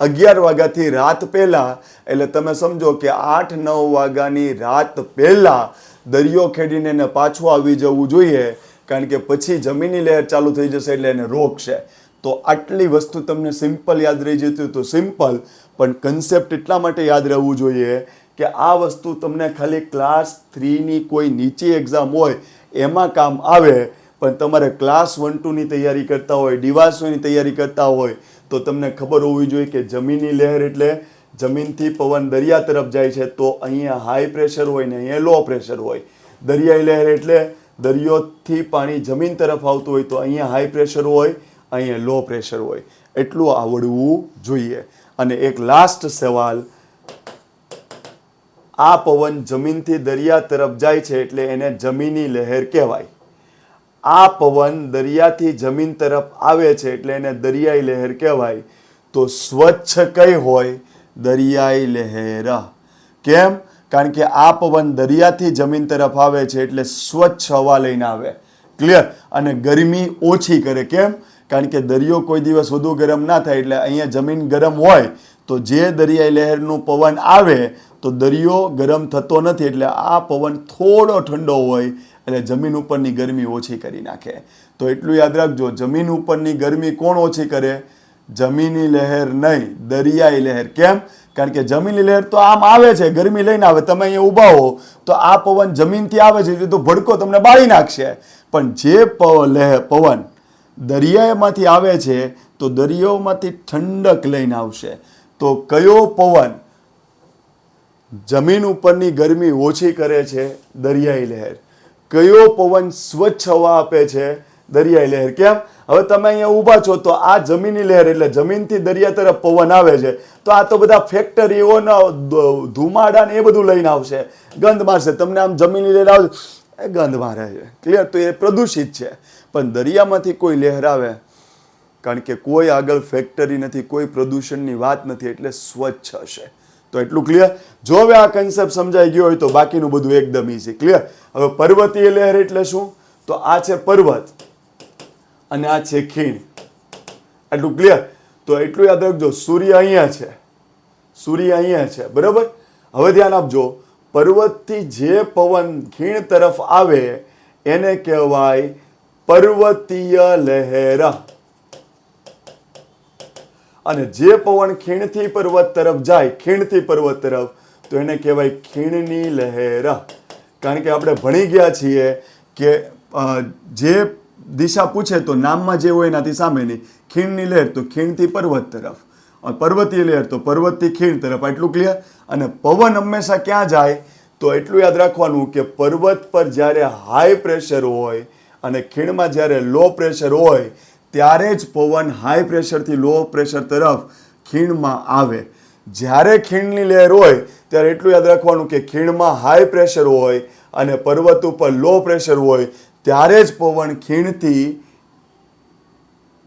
11 વાગ્યાથી રાત પહેલા. એટલે તમે સમજો કે 8-9 વાગ્યાની રાત પહેલા દરિયો ખેડીને એને પાછું આવી જવું જોઈએ. કારણ કે પછી જમીની લહેર ચાલુ થઈ જશે એટલે એને રોકશે. તો આટલી વસ્તુ તમને સિમ્પલ યાદ રહી જતી તો સિમ્પલ, પણ કન્સેપ્ટ એટલા માટે યાદ રહેવું જોઈએ કે આ વસ્તુ તમને ખાલી ક્લાસ 3ની કોઈ નીચી એક્ઝામ હોય એમાં કામ આવે. પણ તમારે ક્લાસ 1-2ની તૈયારી કરતા હોય, ડીવાસોની તૈયારી કરતા હોય, તો તમને ખબર હોવી જોઈએ કે જમીની લહેર એટલે જમીનથી પવન દરિયા તરફ જાય છે, તો અહીંયા હાઈ પ્રેશર હોય ને અહીંયા લો પ્રેશર હોય. દરિયાઈ લહેર એટલે દરિયોથી પાણી જમીન તરફ આવતું હોય, તો અહીંયા હાઈ પ્રેશર હોય, અહીંયા લો પ્રેશર હોય. એટલું આવડવું જોઈએ. અને એક લાસ્ટ સવાલ, આ પવન જમીનથી દરિયા તરફ જાય છે એટલે એને જમીની લહેર કહેવાય. આ પવન દરિયાથી જમીન તરફ આવે છે એટલે એને દરિયાઈ લહેર કહેવાય. તો સ્વચ્છ કઈ હોય? દરિયાઈ લહેર. કેમ? કારણ કે આ પવન દરિયાથી જમીન તરફ આવે છે એટલે સ્વચ્છ હવા લઈને આવે. ક્લિયર? અને ગરમી ઓછી કરે. કેમ? કારણ કે દરિયો કોઈ દિવસ વધુ ગરમ ના થાય. એટલે અહીંયા જમીન ગરમ હોય તો જે દરિયાઈ લહેરનું પવન આવે તો દરિયો ગરમ થતો નથી. એટલે આ પવન થોડો ઠંડો હોય એટલે જમીન ઉપરની ગરમી ઓછી કરી નાખે. તો એટલું યાદ રાખજો, જમીન ઉપરની ગરમી કોણ ઓછી કરે? જમીની લહેર નહીં, દરિયાઈ લહેર. કેમ? કારણ કે જમીની લહેર તો આમ આવે છે, ગરમી લઈને આવે. તમે અહીંયા ઊભા હો તો આ પવન જમીનથી આવે છે તો ભડકો તમને બાળી નાખશે. પણ જે પવન દરિયામાંથી આવે છે તો દરિયામાંથી ઠંડક લઈને આવશે. તો કયો પવન જમીન ઉપરની ગરમી ઓછી કરે છે? દરિયાઈ લહેર. કયો પવન સ્વચ્છ હવા આપે છે? દરિયાઈ લહેર. કેમ? હવે તમે અહીંયા ઊભા છો તો આ જમીની લહેર એટલે જમીનથી દરિયા તરફ પવન આવે છે, તો આ તો બધા ફેક્ટરીઓના ધુમાડા ને એ બધું લઈને આવશે, ગંધ મારશે. તમને આમ જમીની લહેર આવે એ ગંધ મારે છે, ક્લિયર? તો એ પ્રદૂષિત છે. પણ દરિયામાંથી કોઈ લહેર આવે, કારણ કે કોઈ આગળ ફેક્ટરી નથી, કોઈ પ્રદૂષણની વાત નથી, એટલે સ્વચ્છ હશે. તો એટલું ક્લિયર? જો હવે આ કન્સેપ્ટ સમજાઈ ગયો હોય તો બાકીનું બધું એકદમ ઈઝી. ક્લિયર? હવે પર્વતીય લહેર એટલે શું? તો આ છે પર્વત અને આ છે ખીણ. એટલું ક્લિયર? તો એટલું યાદ રાખજો, સૂર્ય અહીંયા છે, સૂર્ય અહીંયા છે, બરાબર? હવે ધ્યાન આપજો, પર્વતથી જે પવન ખીણ તરફ આવે એને કહેવાય પર્વતીય લહેર, અને જે પવન ખીણથી પર્વત તરફ જાય, ખીણથી પર્વત તરફ, તો એને કહેવાય ખીણની લહેર. કારણ કે આપણે ભણી ગયા છીએ કે જે દિશા પૂછે તો નામમાં જે હોય એનાથી સામેની. ખીણની લહેર તો ખીણથી પર્વત તરફ, પર્વતીય લહેર તો પર્વતથી ખીણ તરફ. એટલું ક્લિયર? અને પવન હંમેશા ક્યાં જાય? તો એટલું યાદ રાખવાનું કે પર્વત પર જ્યારે હાઈ પ્રેશર હોય અને ખીણમાં જ્યારે લો પ્રેશર હોય ત્યારે જ પવન હાઈ પ્રેશરથી લો પ્રેશર તરફ ખીણમાં આવે. જ્યારે ખીણની લહેર હોય ત્યારે એટલું યાદ રાખવાનું કે ખીણમાં હાઈ પ્રેશર હોય અને પર્વત ઉપર લો પ્રેશર હોય ત્યારે જ પવન ખીણથી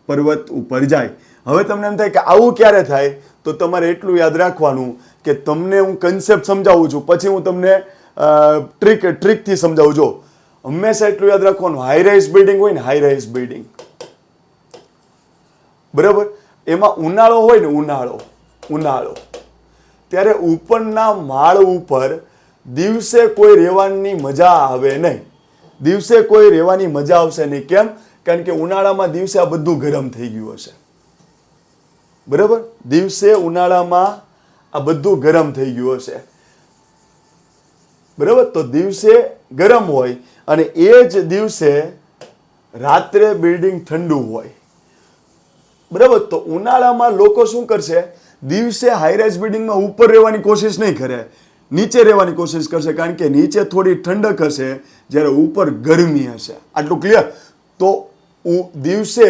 પર્વત ઉપર જાય. હવે તમને એમ થાય કે આવું ક્યારે થાય? તો તમારે એટલું યાદ રાખવાનું કે તમને હું કન્સેપ્ટ સમજાવું છું, પછી હું તમને ટ્રીકથી સમજાવું. જો હંમેશા એટલું યાદ રાખવાનું, હાઈ રાઇઝ બિલ્ડિંગ હોય ને, હાઈ રાઇઝ બિલ્ડિંગ, બરાબર? એમાં ઉનાળો હોય ને, ઉનાળો, ત્યારે ઉપરના માળ ઉપર દિવસે કોઈ રહેવાની મજા આવે નહીં. દિવસે કોઈ રહેવાની મજા આવશે નહીં. કેમ? કારણ કે ઉનાળામાં દિવસે આ બધું ગરમ થઈ ગયું હશે, બરાબર? દિવસે ઉનાળામાં આ બધું ગરમ થઈ ગયું હશે, બરાબર? તો દિવસે ગરમ હોય અને એ જ દિવસે રાત્રે બિલ્ડિંગ ઠંડુ હોય, બરાબર? તો ઉનાળામાં લોકો શું કરશે? દિવસે હાઈરાઇઝ બિલ્ડિંગમાં ઉપર રહેવાની કોશિશ નહીં કરે, નીચે રહેવાની કોશિશ કરશે, કારણ કે નીચે થોડી ઠંડક હશે જ્યારે ઉપર ગરમી હશે. આટલું ક્લિયર? તો દિવસે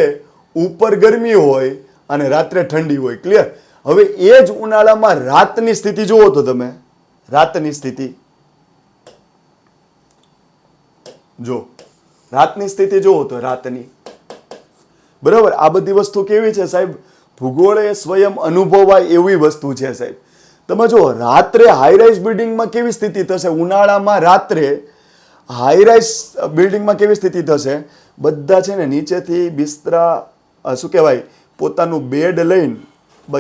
ઉપર ગરમી હોય અને રાત્રે ઠંડી હોય. ક્લિયર? હવે એ જ ઉનાળામાં રાતની સ્થિતિ જુઓ તો તમે, રાતની સ્થિતિ જો, રાતની સ્થિતિ જુઓ તો રાતની, બરાબર? આ બધી વસ્તુ કેવી છે સાહેબ? ભૂગોળ એ સ્વયં અનુભવાય એવી વસ્તુ છે સાહેબ. તમે જો રાત્રે હાઈરાઇઝ બિલ્ડિંગમાં કેવી સ્થિતિ થશે? ઉનાળામાં રાત્રે હાઈરાઇઝ બિલ્ડિંગમાં કેવી સ્થિતિ થશે? બધા છે ને નીચેથી બિસ્તરા, શું કહેવાય, પોતાનું બેડ લઈને,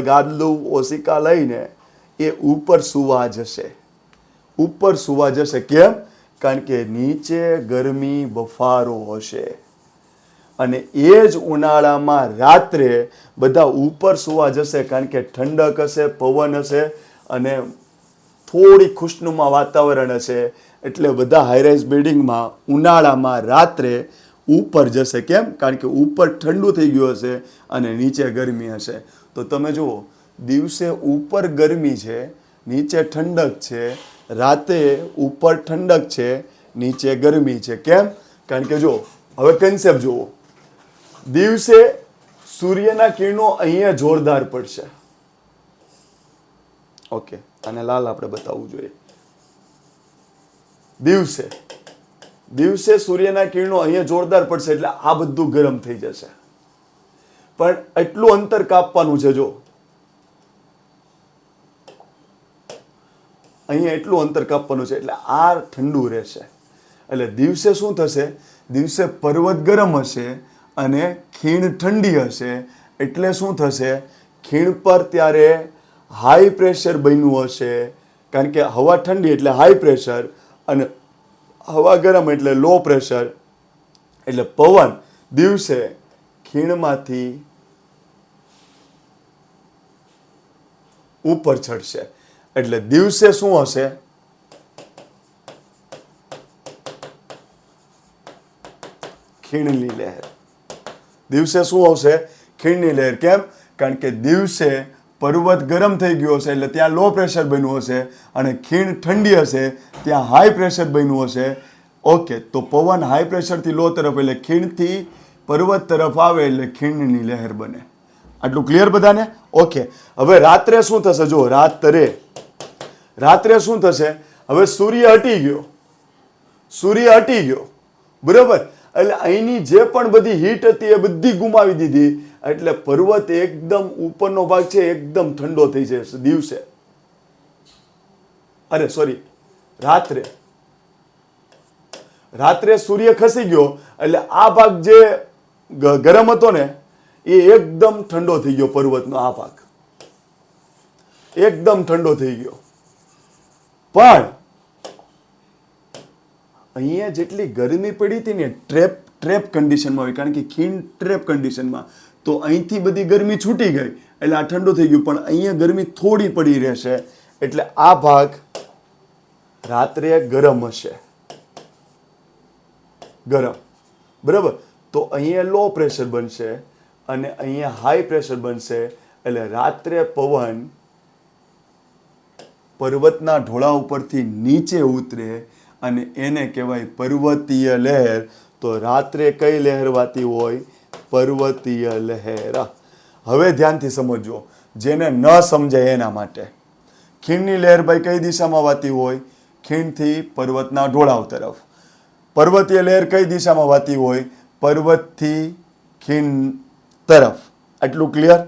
ગાદલું ઓશિકા લઈને એ ઉપર સુવા જશે, ઉપર સુવા જશે. કેમ? કારણ કે નીચે ગરમી બફારો હશે. અને એ જ ઉનાળામાં રાત્રે બધા ઉપર સુવા જશે, કારણ કે ઠંડક હશે, પવન હશે અને થોડી ખુશનુમા વાતાવરણ હશે. એટલે બધા હાઈરાઇઝ બિલ્ડિંગમાં ઉનાળામાં રાત્રે ઉપર જશે. કેમ? કારણ કે ઉપર ઠંડુ થઈ ગયું હશે અને નીચે ગરમી હશે. તો તમે જુઓ, દિવસે ઉપર ગરમી છે, નીચે ઠંડક છે, રાતે ઉપર ઠંડક છે, નીચે ગરમી છે. કેમ? કારણ કે જો હવે કન્સેપ્ટ જુઓ, દિવસે સૂર્યના કિરણો અહીંયા જોરદાર પડશે. ઓકે, અને લાલ આપણે બતાવવું જોઈએ. દિવસે સૂર્યના કિરણો અહીંયા જોરદાર પડશે એટલે આ બધું ગરમ થઈ જશે. પણ એટલું અંતર કાપવાનું છે. જો અહીંયા એટલું અંતર કાપવાનું છે એટલે આ ઠંડુ રહેશે. એટલે દિવસે શું થશે? દિવસે પર્વત ગરમ હશે અને ખીણ ઠંડી હશે. એટલે શું થશે? ખીણ પર ત્યારે હાઈ પ્રેશર બન્યું હશે, કારણ કે હવા ઠંડી એટલે હાઈ પ્રેશર અને હવા ગરમ એટલે લો પ્રેશર. એટલે પવન દિવસે ખીણમાંથી ઉપર ચડશે. એટલે દિવસે શું હશે? ખીણની લહેર. દિવસે શું આવશે? ખીણની લહેર. કેમ? કારણ કે દિવસે પર્વત ગરમ થઈ ગયો હશે એટલે ત્યાં લો પ્રેશર બન્યું હશે, અને ખીણ ઠંડી હશે ત્યાં હાઈ પ્રેશર બન્યું હશે. ઓકે, તો પવન હાઈ પ્રેશરથી લો તરફ એટલે ખીણથી પર્વત તરફ આવે એટલે ખીણની લહેર બને. આટલું ક્લિયર બધાને? ઓકે, હવે રાત્રે શું થશે? જો રાત્રે શું થશે? હવે સૂર્ય હટી ગયો, બરોબર? એટલે અહીંની જે પણ બધી હીટ હતી એ બધી ગુમાવી દીધી, એટલે પર્વત એકદમ ઉપરનો ભાગ છે એકદમ ઠંડો થઈ જશે દિવસે. રાત્રે સૂર્ય ખસી ગયો એટલે આ ભાગ જે ગરમ હતો ને એ એકદમ ઠંડો થઈ ગયો. પર્વતનો આ ભાગ એકદમ ઠંડો થઈ ગયો. પણ અહીંયા જેટલી ગરમી પડી હતી ને ટ્રેપ કન્ડિશનમાં હોય, કારણ કે ખીણ ટ્રેપ કન્ડિશનમાં, તો અહીંથી બધી ગરમી છૂટી ગઈ એટલે આ ઠંડો થઈ ગયું. પણ અહીંયા ગરમી થોડી પડી રહેશે એટલે આ ભાગ રાત્રે ગરમ હશે, બરાબર? તો અહીંયા લો પ્રેશર બનશે અને અહીંયા હાઈ પ્રેશર બનશે. એટલે રાત્રે પવન પર્વતના ઢોળા ઉપરથી નીચે ઉતરે અને એને કહેવાય પર્વતીય લહેર. તો રાત્રે કઈ લહેર વાતી હોય? પર્વતીય લહેર. હવે ધ્યાનથી સમજો, જેને ન સમજાય એના માટે. ખીણની લહેર ભાઈ કઈ દિશામાં વાતી હોય? ખીણથી પર્વતના ઢોળાવ તરફ. પર્વતીય લહેર કઈ દિશામાં વાતી હોય? પર્વતથી ખીણ તરફ. આટલું ક્લિયર?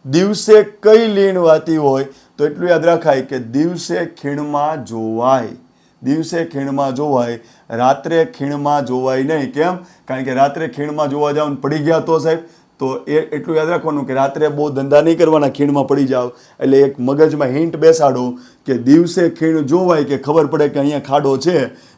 દિવસે કઈ લીણ વાતી હોય? તો એટલું યાદ રખાય કે દિવસે ખીણમાં જોવાય, રાત્રે ખીણમાં જોવાય નહીં. કેમ? કારણ કે રાત્રે ખીણમાં જોવા જાવ પડી ગયા તો સાહેબ, તો એટલું યાદ રાખવાનું કે રાત્રે બહુ ધંધા નહીં કરવાના, ખીણમાં પડી જાવ. એટલે એક મગજમાં હિન્ટ બેસાડો કે દિવસે ખીણ જોવાય કે ખબર પડે કે અહીંયા ખાડો છે,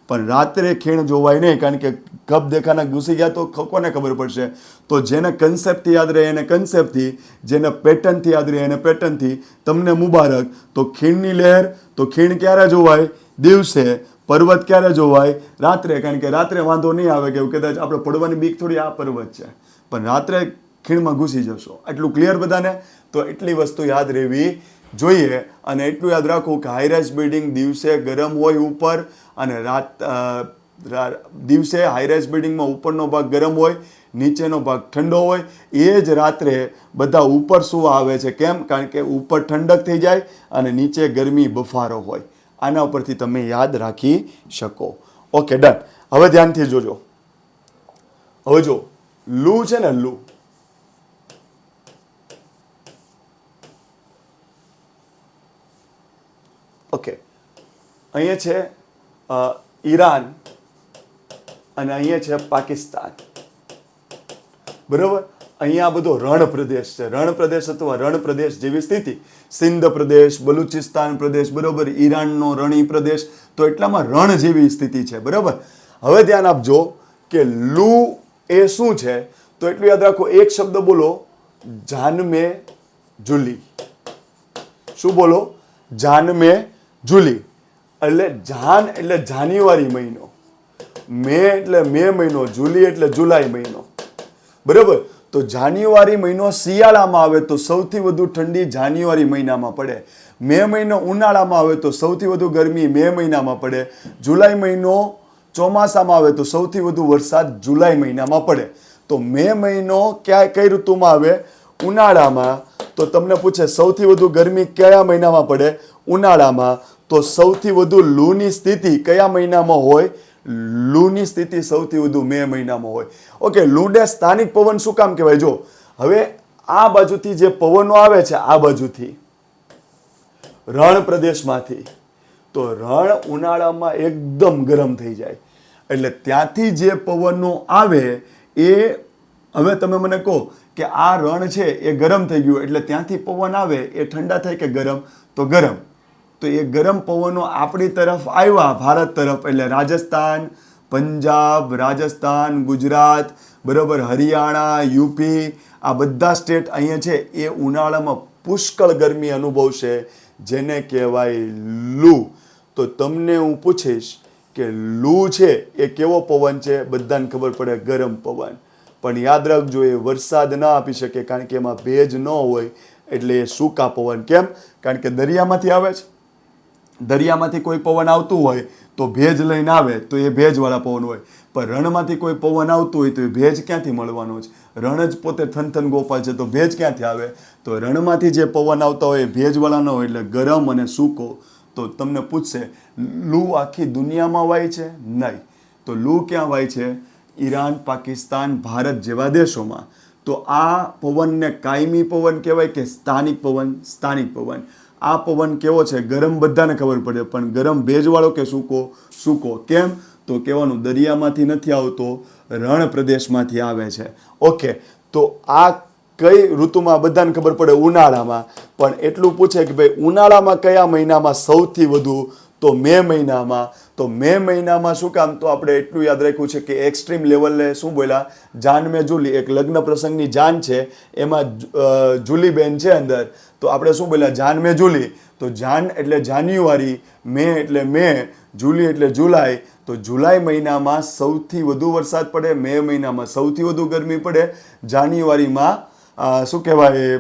પણ રાત્રે ખીણ જોવાય નહીં, કારણ કે કપ દેખાના ઘૂસી ગયા તો કોને ખબર પડશે? તો જેને કન્સેપ્ટથી યાદ રહે એને કન્સેપ્ટથી, જેને પેટર્નથી યાદ રહે એને પેટર્નથી. તમને મુબારક. તો ખીણની લહેર, તો ખીણ ક્યારે જોવાય? દિવસે. પર્વત ક્યારે જોવાય? રાત્રે. કારણ કે રાત્રે વાંધો નહીં આવે કે કદાચ આપણે પડવાની બીક થોડી, આ પર્વત છે, પણ રાત્રે ખીણમાં ઘૂસી જશો. આટલું ક્લિયર બધાને? તો એટલી વસ્તુ યાદ રહેવી જોઈએ. અને એટલું યાદ રાખવું કે હાઈરાઇઝ બિલ્ડિંગ દિવસે ગરમ હોય ઉપર, અને દિવસે હાઈરાઇઝ બિલ્ડિંગમાં ઉપરનો ભાગ ગરમ હોય, નીચેનો ભાગ ઠંડો હોય. એ જ રાત્રે બધા ઉપર સુવા આવે છે. કેમ? કારણ કે ઉપર ઠંડક થઈ જાય અને નીચે ગરમી બફારો હોય. આના ઉપરથી તમે યાદ રાખી શકો. Okay, done. હવે ધ્યાનથી જોજો. હવે જો લૂ છે ને, લૂ, ઓકે, અહીંયા છે ઈરાન અને અહીંયા છે પાકિસ્તાન, બરોબર? અહીંયા આ બધો રણ પ્રદેશ છે, રણ પ્રદેશ અથવા રણ પ્રદેશ જેવી સ્થિતિ. સિંધ પ્રદેશ, બલુચિસ્તાન પ્રદેશ, બરોબર? ઈરાનનો રણી પ્રદેશ. તો એટલામાં રણ જેવી સ્થિતિ છે, બરોબર? હવે ધ્યાન આપજો કે લૂ એ શું છે? તો એટલું યાદ રાખો, એક શબ્દ બોલો, જાનમે જુલી. શું બોલો? જાનમે જુલી. એટલે જાન એટલે જાન્યુઆરી મહિનો, મે એટલે મે મહિનો, જુલી એટલે જુલાઈ મહિનો, બરોબર? તો જાન્યુઆરી મહિનો શિયાળામાં આવે તો સૌથી વધુ ઠંડી જાન્યુઆરી મહિનામાં પડે. મે મહિનો ઉનાળામાં આવે તો સૌથી વધુ ગરમી મે મહિનામાં પડે. જુલાઈ મહિનો ચોમાસામાં આવે તો સૌથી વધુ વરસાદ જુલાઈ મહિનામાં પડે. તો મે મહિનો કઈ ઋતુમાં આવે? ઉનાળામાં. તો તમને પૂછે સૌથી વધુ ગરમી કયા મહિનામાં પડે? ઉનાળામાં. તો સૌથી વધુ લૂની સ્થિતિ કયા મહિનામાં હોય? લૂની સ્થિતિ સૌથી વધુ મે મહિનામાં હોય. ઓકે, લૂને સ્થાનિક પવન શું કામ કહેવાય? જો હવે આ બાજુથી જે પવનો આવે છે, આ બાજુથી રણ પ્રદેશમાંથી, તો રણ ઉનાળામાં એકદમ ગરમ થઈ જાય. એટલે ત્યાંથી જે પવનો આવે એ, હવે તમે મને કહો કે આ રણ છે એ ગરમ થઈ ગયું, એટલે ત્યાંથી પવન આવે એ ઠંડા થાય કે ગરમ? તો ગરમ. તો એ ગરમ પવનો આપણી તરફ આવ્યા, ભારત તરફ, એટલે રાજસ્થાન, પંજાબ, રાજસ્થાન, ગુજરાત, બરાબર, હરિયાણા, યુપી, આ બધા સ્ટેટ અહીંયા છે એ ઉનાળામાં પુષ્કળ ગરમી અનુભવશે, જેને કહેવાય લૂ. તો તમને હું પૂછીશ કે લૂ છે એ કેવો પવન છે? બધાને ખબર પડે, ગરમ પવન. પણ યાદ રાખજો, એ વરસાદ ના આપી શકે, કારણ કે એમાં ભેજ ન હોય, એટલે એ સૂકા પવન. કેમ? કારણ કે દરિયામાંથી આવે છે. દરિયામાંથી કોઈ પવન આવતું હોય તો ભેજ લઈને આવે, તો એ ભેજવાળા પવન હોય. પણ રણમાંથી કોઈ પવન આવતું હોય તો એ ભેજ ક્યાંથી મળવાનો છે? રણ જ પોતે થનથન ગોપાલ છે, તો ભેજ ક્યાંથી આવે? તો રણમાંથી જે પવન આવતા હોય એ ભેજવાળા ન હોય, એટલે ગરમ અને સૂકો. તો તમને પૂછશે, લૂ આખી દુનિયામાં વાય છે? નહીં. તો લૂ ક્યાં વાય છે? ઈરાન, પાકિસ્તાન, ભારત જેવા દેશોમાં. તો આ પવનને કાયમી પવન કહેવાય કે સ્થાનિક પવન? સ્થાનિક પવન. આ પવન કેવો છે? ગરમ બધાને ખબર પડે, પણ ગરમ ભેજવાળો કે સૂકો? સૂકો. કેમ? તો કહેવાનું, દરિયામાંથી નથી આવતો, રણ પ્રદેશમાંથી આવે છે. ઓકે, તો આ કઈ ઋતુમાં? બધાને ખબર પડે, ઉનાળામાં. પણ એટલું પૂછે કે ભાઈ ઉનાળામાં કયા મહિનામાં સૌથી વધુ? તો મે મહિનામાં. તો મે મહિનામાં શું કામ? તો આપણે એટલું યાદ રાખ્યું છે કે એક્સ્ટ્રીમ લેવલે શું બોલ્યા? જાન મે જુલી. એક લગ્ન પ્રસંગની જાન છે, એમાં જુલીબેન છે અંદર. તો આપણે શું બોલ્યા? જાન મે જુલી. તો જાન એટલે જાન્યુઆરી, મે એટલે મે, જુલી એટલે જુલાઈ. તો જુલાઈ મહિનામાં સૌથી વધુ વરસાદ પડે, મે મહિનામાં સૌથી વધુ ગરમી પડે, જાન્યુઆરીમાં શું કહેવાય,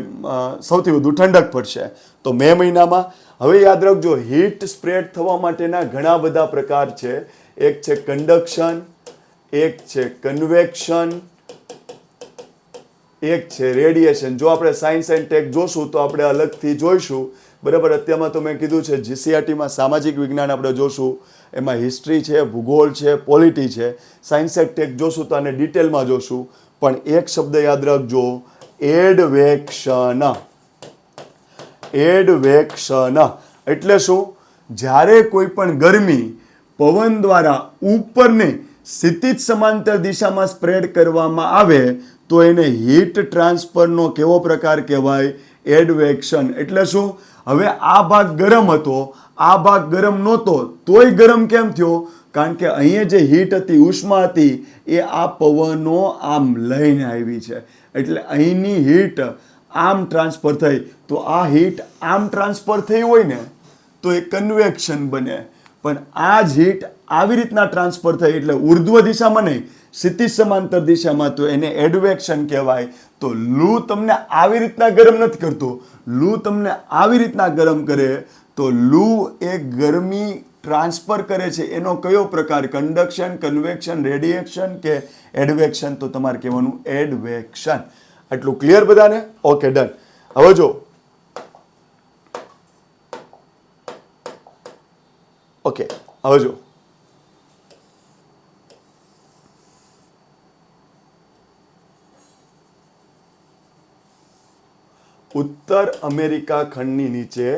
સૌથી વધુ ઠંડક પડશે. તો મે મહિનામાં. હવે યાદ રાખજો, હીટ સ્પ્રેડ થવા માટેના ઘણા બધા પ્રકાર છે. એક છે કન્ડક્શન, એક છે કન્વેક્શન, એક છે રેડિયેશન. જો આપણે સાયન્સ એન્ડ ટેક જોશું તો આપણે અલગથી જોઈશું, બરાબર. અત્યારમાં તો મેં કીધું છે, જીસીઆરટીમાં સામાજિક વિજ્ઞાન આપણે જોશું, એમાં હિસ્ટ્રી છે, ભૂગોળ છે, પોલિટી છે. સાયન્સ એન્ડ ટેક જોશું તો આને ડિટેલમાં જોશું. પણ એક શબ્દ યાદ રાખજો, એડવેક્શન. એડવેક્શન એટલે શું? જ્યારે કોઈ પણ ગરમી પવન દ્વારા ઉપરની ક્ષિતિજ સમાંતર દિશામાં સ્પ્રેડ કરવામાં આવે તો એને હીટ ટ્રાન્સફરનો કેવો પ્રકાર કહેવાય? એડવેક્શન. એટલે શું? હવે આ ભાગ ગરમ હતો, આ ભાગ ગરમ નહોતો, તોય ગરમ કેમ થયો? કારણ કે અહીંયા જે હીટ હતી, ઉષ્મા હતી, એ આ પવનો આમ લઈને આવી છે. એટલે અહીંની હીટ આમ ટ્રાન્સફર થઈ. તો આ હીટ આમ ટ્રાન્સફર થઈ હોય ને તો એ કન્વેક્શન બને. પણ આ જ હીટ આવી રીતના ટ્રાન્સફર થઈ, એટલે ઉર્ધ્વ દિશામાં નહીં, ક્ષિતિજ સમાંતર દિશામાં, તો એને એડવેક્શન કહેવાય. તો લૂ તમને આવી રીતના ગરમ નથી કરતો, લૂ તમને આવી રીતના ગરમ કરે. તો લૂ એ ગરમી ટ્રાન્સફર કરે છે, એનો કયો પ્રકાર? કન્ડક્શન, કન્વેક્શન, રેડિયેશન કે એડવેક્શન? તો તમારે કહેવાનું એડવેક્શન. આટલું ક્લિયર બધાને? Okay, done. હવે જો, ઓકે, હવે જો, ઉત્તર અમેરિકા ખંડની નીચે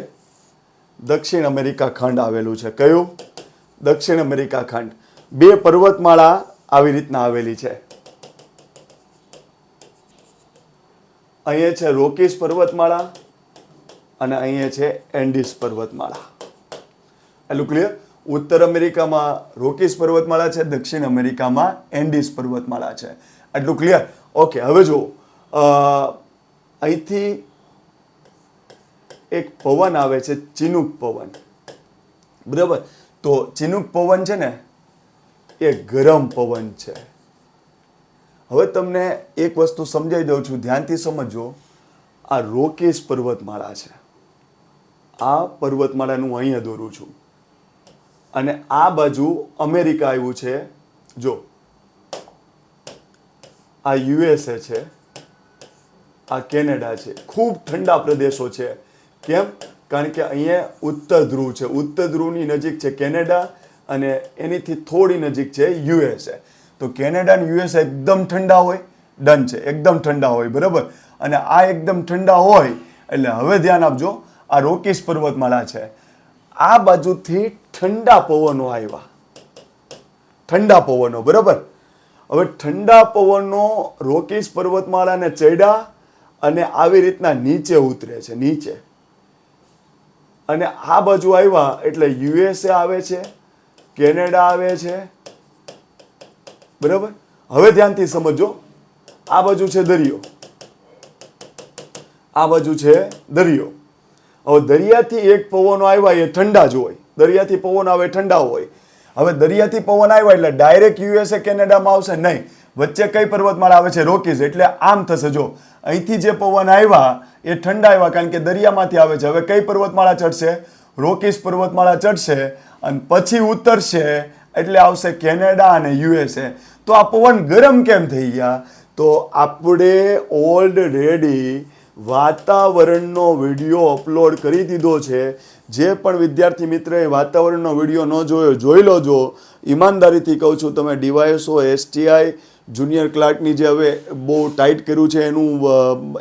દક્ષિણ અમેરિકા ખંડ આવેલું છે. કયું? દક્ષિણ અમેરિકા ખંડ. બે પર્વતમાળા આવી રીતના આવેલી છે. અહીંયા છે રોકીસ પર્વતમાળા અને અહીંયા છે એન્ડીસ પર્વતમાળા. એટલું ક્લિયર? ઉત્તર અમેરિકામાં રોકીસ પર્વતમાળા છે, દક્ષિણ અમેરિકામાં એન્ડીસ પર્વતમાળા છે. એટલું ક્લિયર? ઓકે, હવે જો, અહીંથી એક પવન આવે છે, ચિનુક પવન, બરાબર. તો ચિનુક પવન છે ને એ ગરમ પવન છે. હવે તમને એક વસ્તુ સમજાવી દઉં છું, ધ્યાનથી સમજો. આ રોકીસ પર્વતમાળા છે, આ પર્વતમાળાનું હું અહીંયા દોરું છું, અને આ બાજુ અમેરિકા આવ્યું છે. જો, આ યુએસએ છે, આ કેનેડા છે. ખૂબ ઠંડા પ્રદેશો છે. કેમ? કારણ કે અહીંયા ઉત્તર ધ્રુવ છે, ઉત્તર ધ્રુવની નજીક છે કેનેડા, અને એનીથી થોડી નજીક છે યુએસએ. તો કેનેડા અને યુએસએ એકદમ ઠંડા હોય, ડન છે, એકદમ ઠંડા હોય, બરાબર. અને આ એકદમ ઠંડા હોય એટલે હવે ધ્યાન આપજો, આ રોકીસ પર્વતમાળા છે, આ બાજુથી ઠંડા પવનો આવ્યા, ઠંડા પવનો, બરાબર. હવે ઠંડા પવનો રોકીસ પર્વતમાળાને ચડ્યા અને આવી રીતના નીચે ઉતરે છે, નીચે, અને આ બાજુ આવ્યા એટલે યુએસએ આવે છે, કેનેડા આવે છે, બરાબર. હવે ધ્યાનથી સમજો, આ બાજુ છે દરિયો, આ બાજુ છે દરિયો. હવે દરિયાથી એક પવનો આવ્યા એ ઠંડા જ હોય, દરિયાથી પવન આવે ઠંડા હોય. હવે દરિયાથી પવન આવ્યા એટલે ડાયરેક્ટ યુએસએ કેનેડામાં આવશે નહીં, વચ્ચે કઈ પર્વતમાળા આવે છે? રોકીઝ. એટલે આમ થશે, જો અહીંથી જે પવન આવ્યા એ ઠંડા આવ્યા કારણ કે દરિયામાંથી આવે છે. હવે કઈ પર્વતમાળા ચડશે? રોકીઝ પર્વતમાળા ચડશે અને પછી ઉતરશે એટલે આવશે કેનેડા અને યુએસએ. તો આ પવન ગરમ કેમ થઈ ગયા? તો આપણે ઓલરેડી વાતાવરણનો વિડીયો અપલોડ કરી દીધો છે. જે પણ વિદ્યાર્થી મિત્રએ વાતાવરણનો વિડીયો ન જોયો જોઈ લોજો. ઈમાનદારીથી કહું છું, તમે ડીવાયએસઓ એસટીઆઈ જુનિયર ક્લાર્કની જે હવે બહુ ટાઈટ કર્યું છે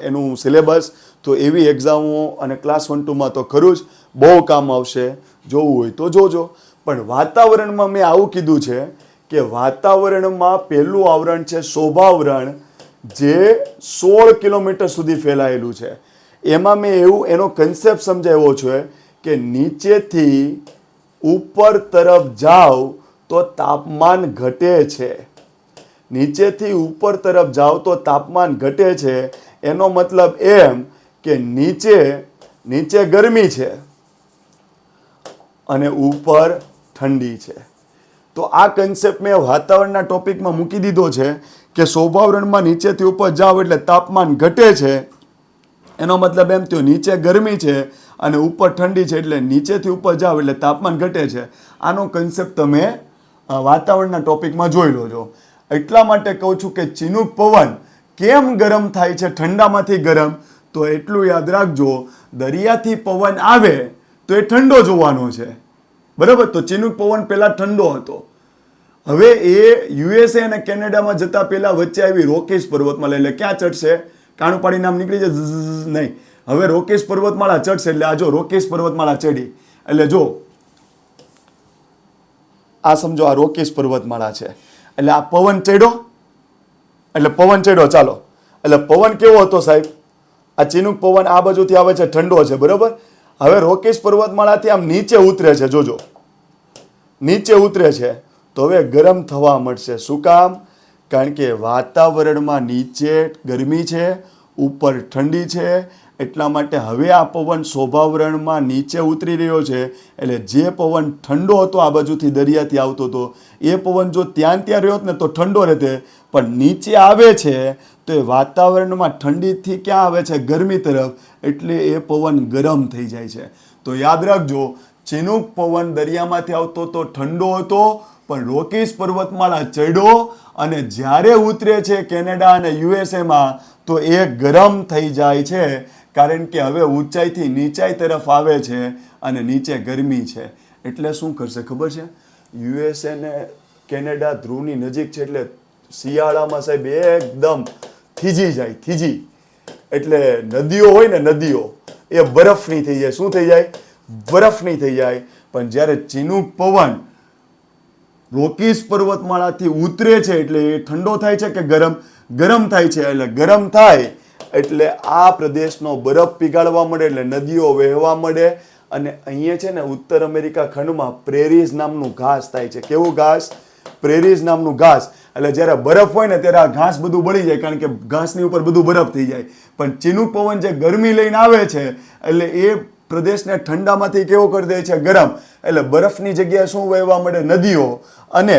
એનું સિલેબસ, તો એવી એક્ઝામો અને ક્લાસ 1-2માં તો ખરું જ, બહુ કામ આવશે. જોવું હોય તો જોજો. પણ વાતાવરણમાં મેં આવું કીધું છે કે વાતાવરણમાં પહેલું આવરણ છે શોભાવરણ, જે 16 કિલોમીટર સુધી ફેલાયેલું છે. એમાં મેં એનો કન્સેપ્ટ સમજાવ્યો છે કે નીચેથી ઉપર તરફ જાઓ તો તાપમાન ઘટે છે. નીચેથી ઉપર તરફ જાઓ તો તાપમાન ઘટે છે. એનો મતલબ એમ કે નીચે ગરમી છે અને ઉપર ઠંડી છે. તો આ કન્સેપ્ટ મેં વાતાવરણના ટોપિકમાં મૂકી દીધો છે કે સ્વભાવરણમાં નીચેથી ઉપર જાઓ એટલે તાપમાન ઘટે છે. એનો મતલબ એમ થયો નીચે ગરમી છે અને ઉપર ઠંડી છે, એટલે નીચેથી ઉપર જાઓ એટલે તાપમાન ઘટે છે. આનો કન્સેપ્ટ તમે વાતાવરણના ટોપિકમાં જોઈ લોજો. એટલા માટે કહું છું કે ચિનુક પવન કેમ ગરમ થાય છે ઠંડામાંથી ગરમ? તો એટલું યાદ રાખજો, દરિયાથી પવન આવે તો એ ઠંડો જોવાનો છે, બરાબર? તો ચિનુક પવન પહેલા ઠંડો હતો. હવે એ યુએસએ અને કેનેડામાં જતા પહેલા વચ્ચે આવી રોકીઝ પર્વતમાળા, એટલે ક્યાં ચડશે? કાણું પાડી નામ નીકળી જાય નહીં. હવે રોકીઝ પર્વતમાળા ચડશે એટલે આ જો રોકીઝ પર્વતમાળા ચડી, એટલે જો આ સમજો આ રોકીઝ પર્વતમાળા છે, એટલે આ પવન ચડ્યો, એટલે પવન ચડ્યો. ચાલો, એટલે પવન કેવો હતો સાહેબ? આ ચિનુક પવન આ બાજુથી આવે છે, ઠંડો છે, બરોબર? હવે રોકીઝ પર્વતમાળાથી આમ નીચે ઉતરે છે, જોજો નીચે ઉતરે છે તો હવે ગરમ થવા મળશે. શું કામ? કારણ કે વાતાવરણમાં નીચે ગરમી છે, ઉપર ઠંડી છે. એટલા માટે હવે આ પવન સ્વભાવરણમાં નીચે ઉતરી રહ્યો છે. એટલે જે પવન ઠંડો હતો આ બાજુથી દરિયાથી આવતો હતો, એ પવન જો ત્યાં રહ્યો હોત ને તો ઠંડો રહેતે, પણ નીચે આવે છે તો એ વાતાવરણમાં ઠંડીથી ક્યાં આવે છે? ગરમી તરફ. એટલે એ પવન ગરમ થઈ જાય છે. તો યાદ રાખજો, ચિનુક પવન દરિયામાંથી આવતો તો ઠંડો હતો, પણ રોકીઝ પર્વતમાળા ચડ્યો અને જ્યારે ઉતરે છે કેનેડા અને યુએસએમાં તો એ ગરમ થઈ જાય છે. કારણ કે હવે ઊંચાઈથી નીચાઈ તરફ આવે છે અને નીચે ગરમી છે. એટલે શું કરશે ખબર છે? યુએસએ ને કેનેડા ધ્રુવની નજીક છે, એટલે શિયાળામાં સાહેબ એકદમ થીજી જાય, થીજી. એટલે નદીઓ હોય ને, નદીઓ એ બરફની થઈ જાય. શું થઈ જાય? બરફની થઈ જાય. પણ જ્યારે ચિનુક પવન રોકીઝ પર્વતમાળાથી ઉતરે છે એટલે એ ઠંડો થાય છે કે ગરમ? ગરમ થાય છે. એટલે ગરમ થાય એટલે આ પ્રદેશનો બરફ પીગાળવા મળે, એટલે નદીઓ વહેવા મળે. અને અહીંયા છે ને ઉત્તર અમેરિકા ખંડમાં પ્રેરીઝ નામનું ઘાસ થાય છે. કેવું ઘાસ? પ્રેરીઝ નામનું ઘાસ. એટલે જ્યારે બરફ હોય ને ત્યારે આ ઘાસ બધું બળી જાય, કારણ કે ઘાસની ઉપર બધું બરફ થઈ જાય. પણ ચિનુક પવન જે ગરમી લઈને આવે છે એટલે એ પ્રદેશને ઠંડામાંથી કેવો કરી દે છે? ગરમ. એટલે બરફની જગ્યાએ શું વહેવા મળે? નદીઓ. અને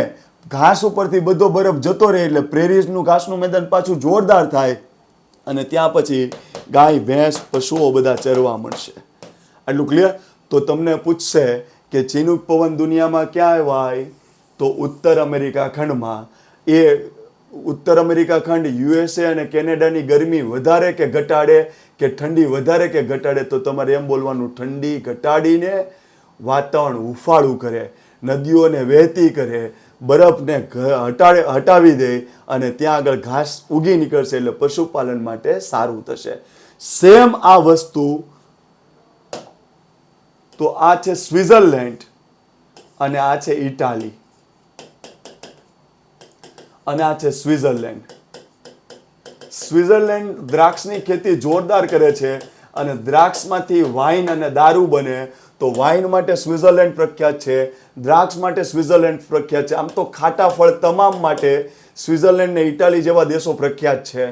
ઘાસ ઉપરથી બધો બરફ જતો રહે એટલે પ્રેરીઝનું ઘાસનું મેદાન પાછું જોરદાર થાય અને ત્યાં પછી ગાય, ભેંસ, પશુઓ બધા ચરવા મળશે. આટલું ક્લિયર? તો તમને પૂછશે કે ચિનુક પવન દુનિયામાં ક્યાં આવ્યા? તો ઉત્તર અમેરિકા ખંડમાં. એ ઉત્તર અમેરિકા ખંડ યુએસએ અને કેનેડાની ગરમી વધારે કે ઘટાડે, કે ઠંડી વધારે કે ઘટાડે? તો તમારે એમ બોલવાનું, ઠંડી ઘટાડીને વાતાવરણ હુફાળું કરે, નદીઓને વહેતી કરે, બરફને હટાવી દે અને ત્યાં આગળ ઘાસ ઉગી નીકળશે, એટલે પશુપાલન માટે સારું થશે. સેમ આ વસ્તુ તો આ છે સ્વિટ્ઝરલેન્ડ અને આ છે ઇટાલી અને આ છે સ્વિટ્ઝરલેન્ડ. સ્વિટ્ઝરલેન્ડ દ્રાક્ષની ખેતી જોરદાર કરે છે અને દ્રાક્ષમાંથી વાઇન અને દારૂ બને. તો વાઇન માટે સ્વિટ્ઝરલેન્ડ પ્રખ્યાત છે, દ્રાક્ષ માટે સ્વિટ્ઝરલેન્ડ પ્રખ્યાત છે. આમ તો ખાટા ફળ તમામ માટે સ્વિટ્ઝરલેન્ડ ને ઇટાલી જેવા દેશો પ્રખ્યાત છે.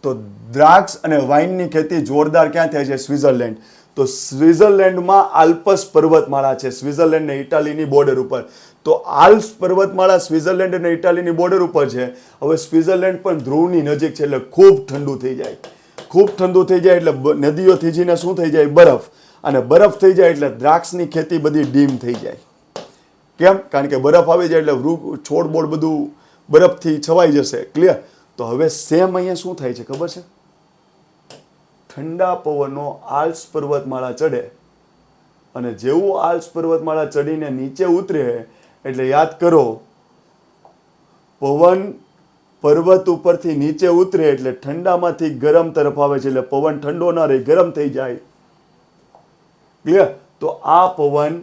તો દ્રાક્ષ અને વાઇનની ખેતી જોરદાર ક્યાં થાય છે? સ્વિટ્ઝરલેન્ડ. તો સ્વિટ્ઝરલેન્ડમાં આલ્પ્સ પર્વતમાળા છે, સ્વિટ્ઝરલેન્ડ ને ઇટાલીની બોર્ડર ઉપર. તો આલ્પ્સ પર્વતમાળા સ્વિટ્ઝરલેન્ડ અને ઇટાલીની બોર્ડર ઉપર છે. હવે સ્વિટ્ઝરલેન્ડ પણ ધ્રુવની નજીક છે એટલે ખૂબ ઠંડુ થઈ જાય. ખૂબ ઠંડુ થઈ જાય એટલે નદીઓ થીજીને શું થઈ જાય? બરફ. અને બરફ થઈ જાય એટલે દ્રાક્ષની ખેતી બધી ડીમ થઈ જાય. કેમ? કારણ કે બરફ આવી જાય એટલે છોડ બોડ બધું બરફથી છવાઈ જશે. ક્લિયર? તો હવે સેમ અહીંયા શું થાય છે ખબર છે? ઠંડા પવનો આલ્પ્સ પર્વતમાળા ચડે અને જેવું આલ્પ્સ પર્વતમાળા ચડીને નીચે ઉતરે એટલે યાદ કરો, પવન પર્વત ઉપરથી નીચે ઉતરે એટલે ઠંડામાંથી ગરમ તરફ આવે છે એટલે પવન ઠંડો ના રહે, ગરમ થઈ જાય. ક્લિયર? તો આ પવન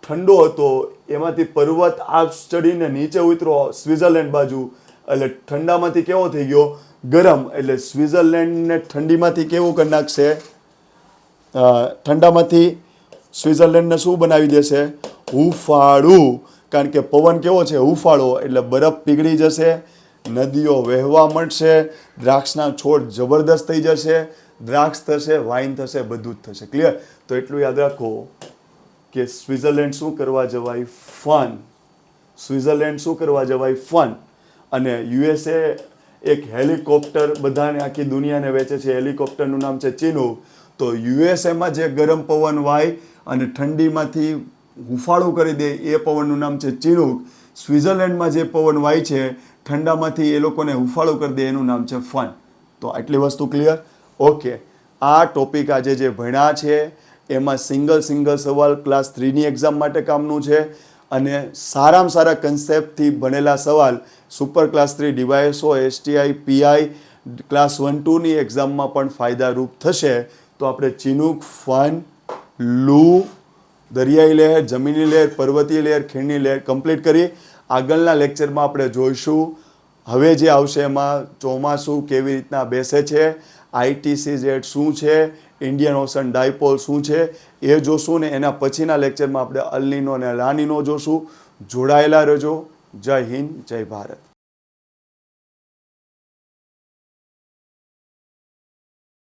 ઠંડો હતો, એમાંથી પર્વત આલ્પ્સ ચડીને નીચે ઉતરો સ્વિટ્ઝરલેન્ડ બાજુ એટલે ઠંડામાંથી કેવો થઈ ગયો? ગરમ. એટલે સ્વિટ્ઝરલેન્ડને ઠંડીમાંથી કેવું કરી નાખશે? ઠંડામાંથી સ્વિટ્ઝરલેન્ડને શું બનાવી દેશે? હુંફાળું. કારણ કે પવન કેવો છે? હુંફાળો. એટલે બરફ પીગળી જશે, નદીઓ વહેવા મળશે, દ્રાક્ષના છોડ જબરદસ્ત થઈ જશે, દ્રાક્ષ થશે, વાઇન થશે, બધું જ થશે. ક્લિયર? તો એટલું યાદ રાખો કે સ્વિટ્ઝરલેન્ડ શું કરવા જવાય? ફન. સ્વિટ્ઝરલેન્ડ શું કરવા જવાય? ફન. અને યુએસએ એક હેલિકોપ્ટર બધાને આખી દુનિયાને વેચે છે. હેલિકોપ્ટરનું નામ છે ચિનૂક. તો યુએસએમાં જે ગરમ પવન વાય અને ઠંડીમાંથી હુંફાળું કરી દે એ પવનનું નામ છે ચિનૂક. સ્વિટ્ઝરલેન્ડમાં જે પવન વાય છે ઠંડામાંથી એ લોકોને હુંફાળું કરી દે એનું નામ છે ફન. તો આટલી વસ્તુ ક્લિયર? ઓકે. આ ટોપિક આજે જે ભણ્યા છે એમાં સિંગલ સવાલ ક્લાસ 3ની એક્ઝામ માટે કામનું છે અને સારામાં સારા કન્સેપ્ટથી ભણેલા સવાલ super class 3 DYSO, STI, PI class 1-2ની એક્ઝામમાં પણ ફાયદારૂપ થશે. તો આપણે ચિનૂક, ફન, લૂ, દરિયાઈ લહેર, જમીની લહેર, પર્વતીય લહેર, ખીણની લહેર કમ્પ્લીટ કરી. આગળના લેક્ચરમાં આપણે જોઈશું હવે જે આવશે એમાં ચોમાસું કેવી રીતના બેસે છે, ITCZ શું છે, ઇન્ડિયન ઓશન ડાયપોલ શું છે એ જોશું ને એના પછીના લેક્ચરમાં આપણે અલ નીનો અને લા નીનો જોશું. જોડાયેલા રહેજો. જય હિન્દ, જય ભારત.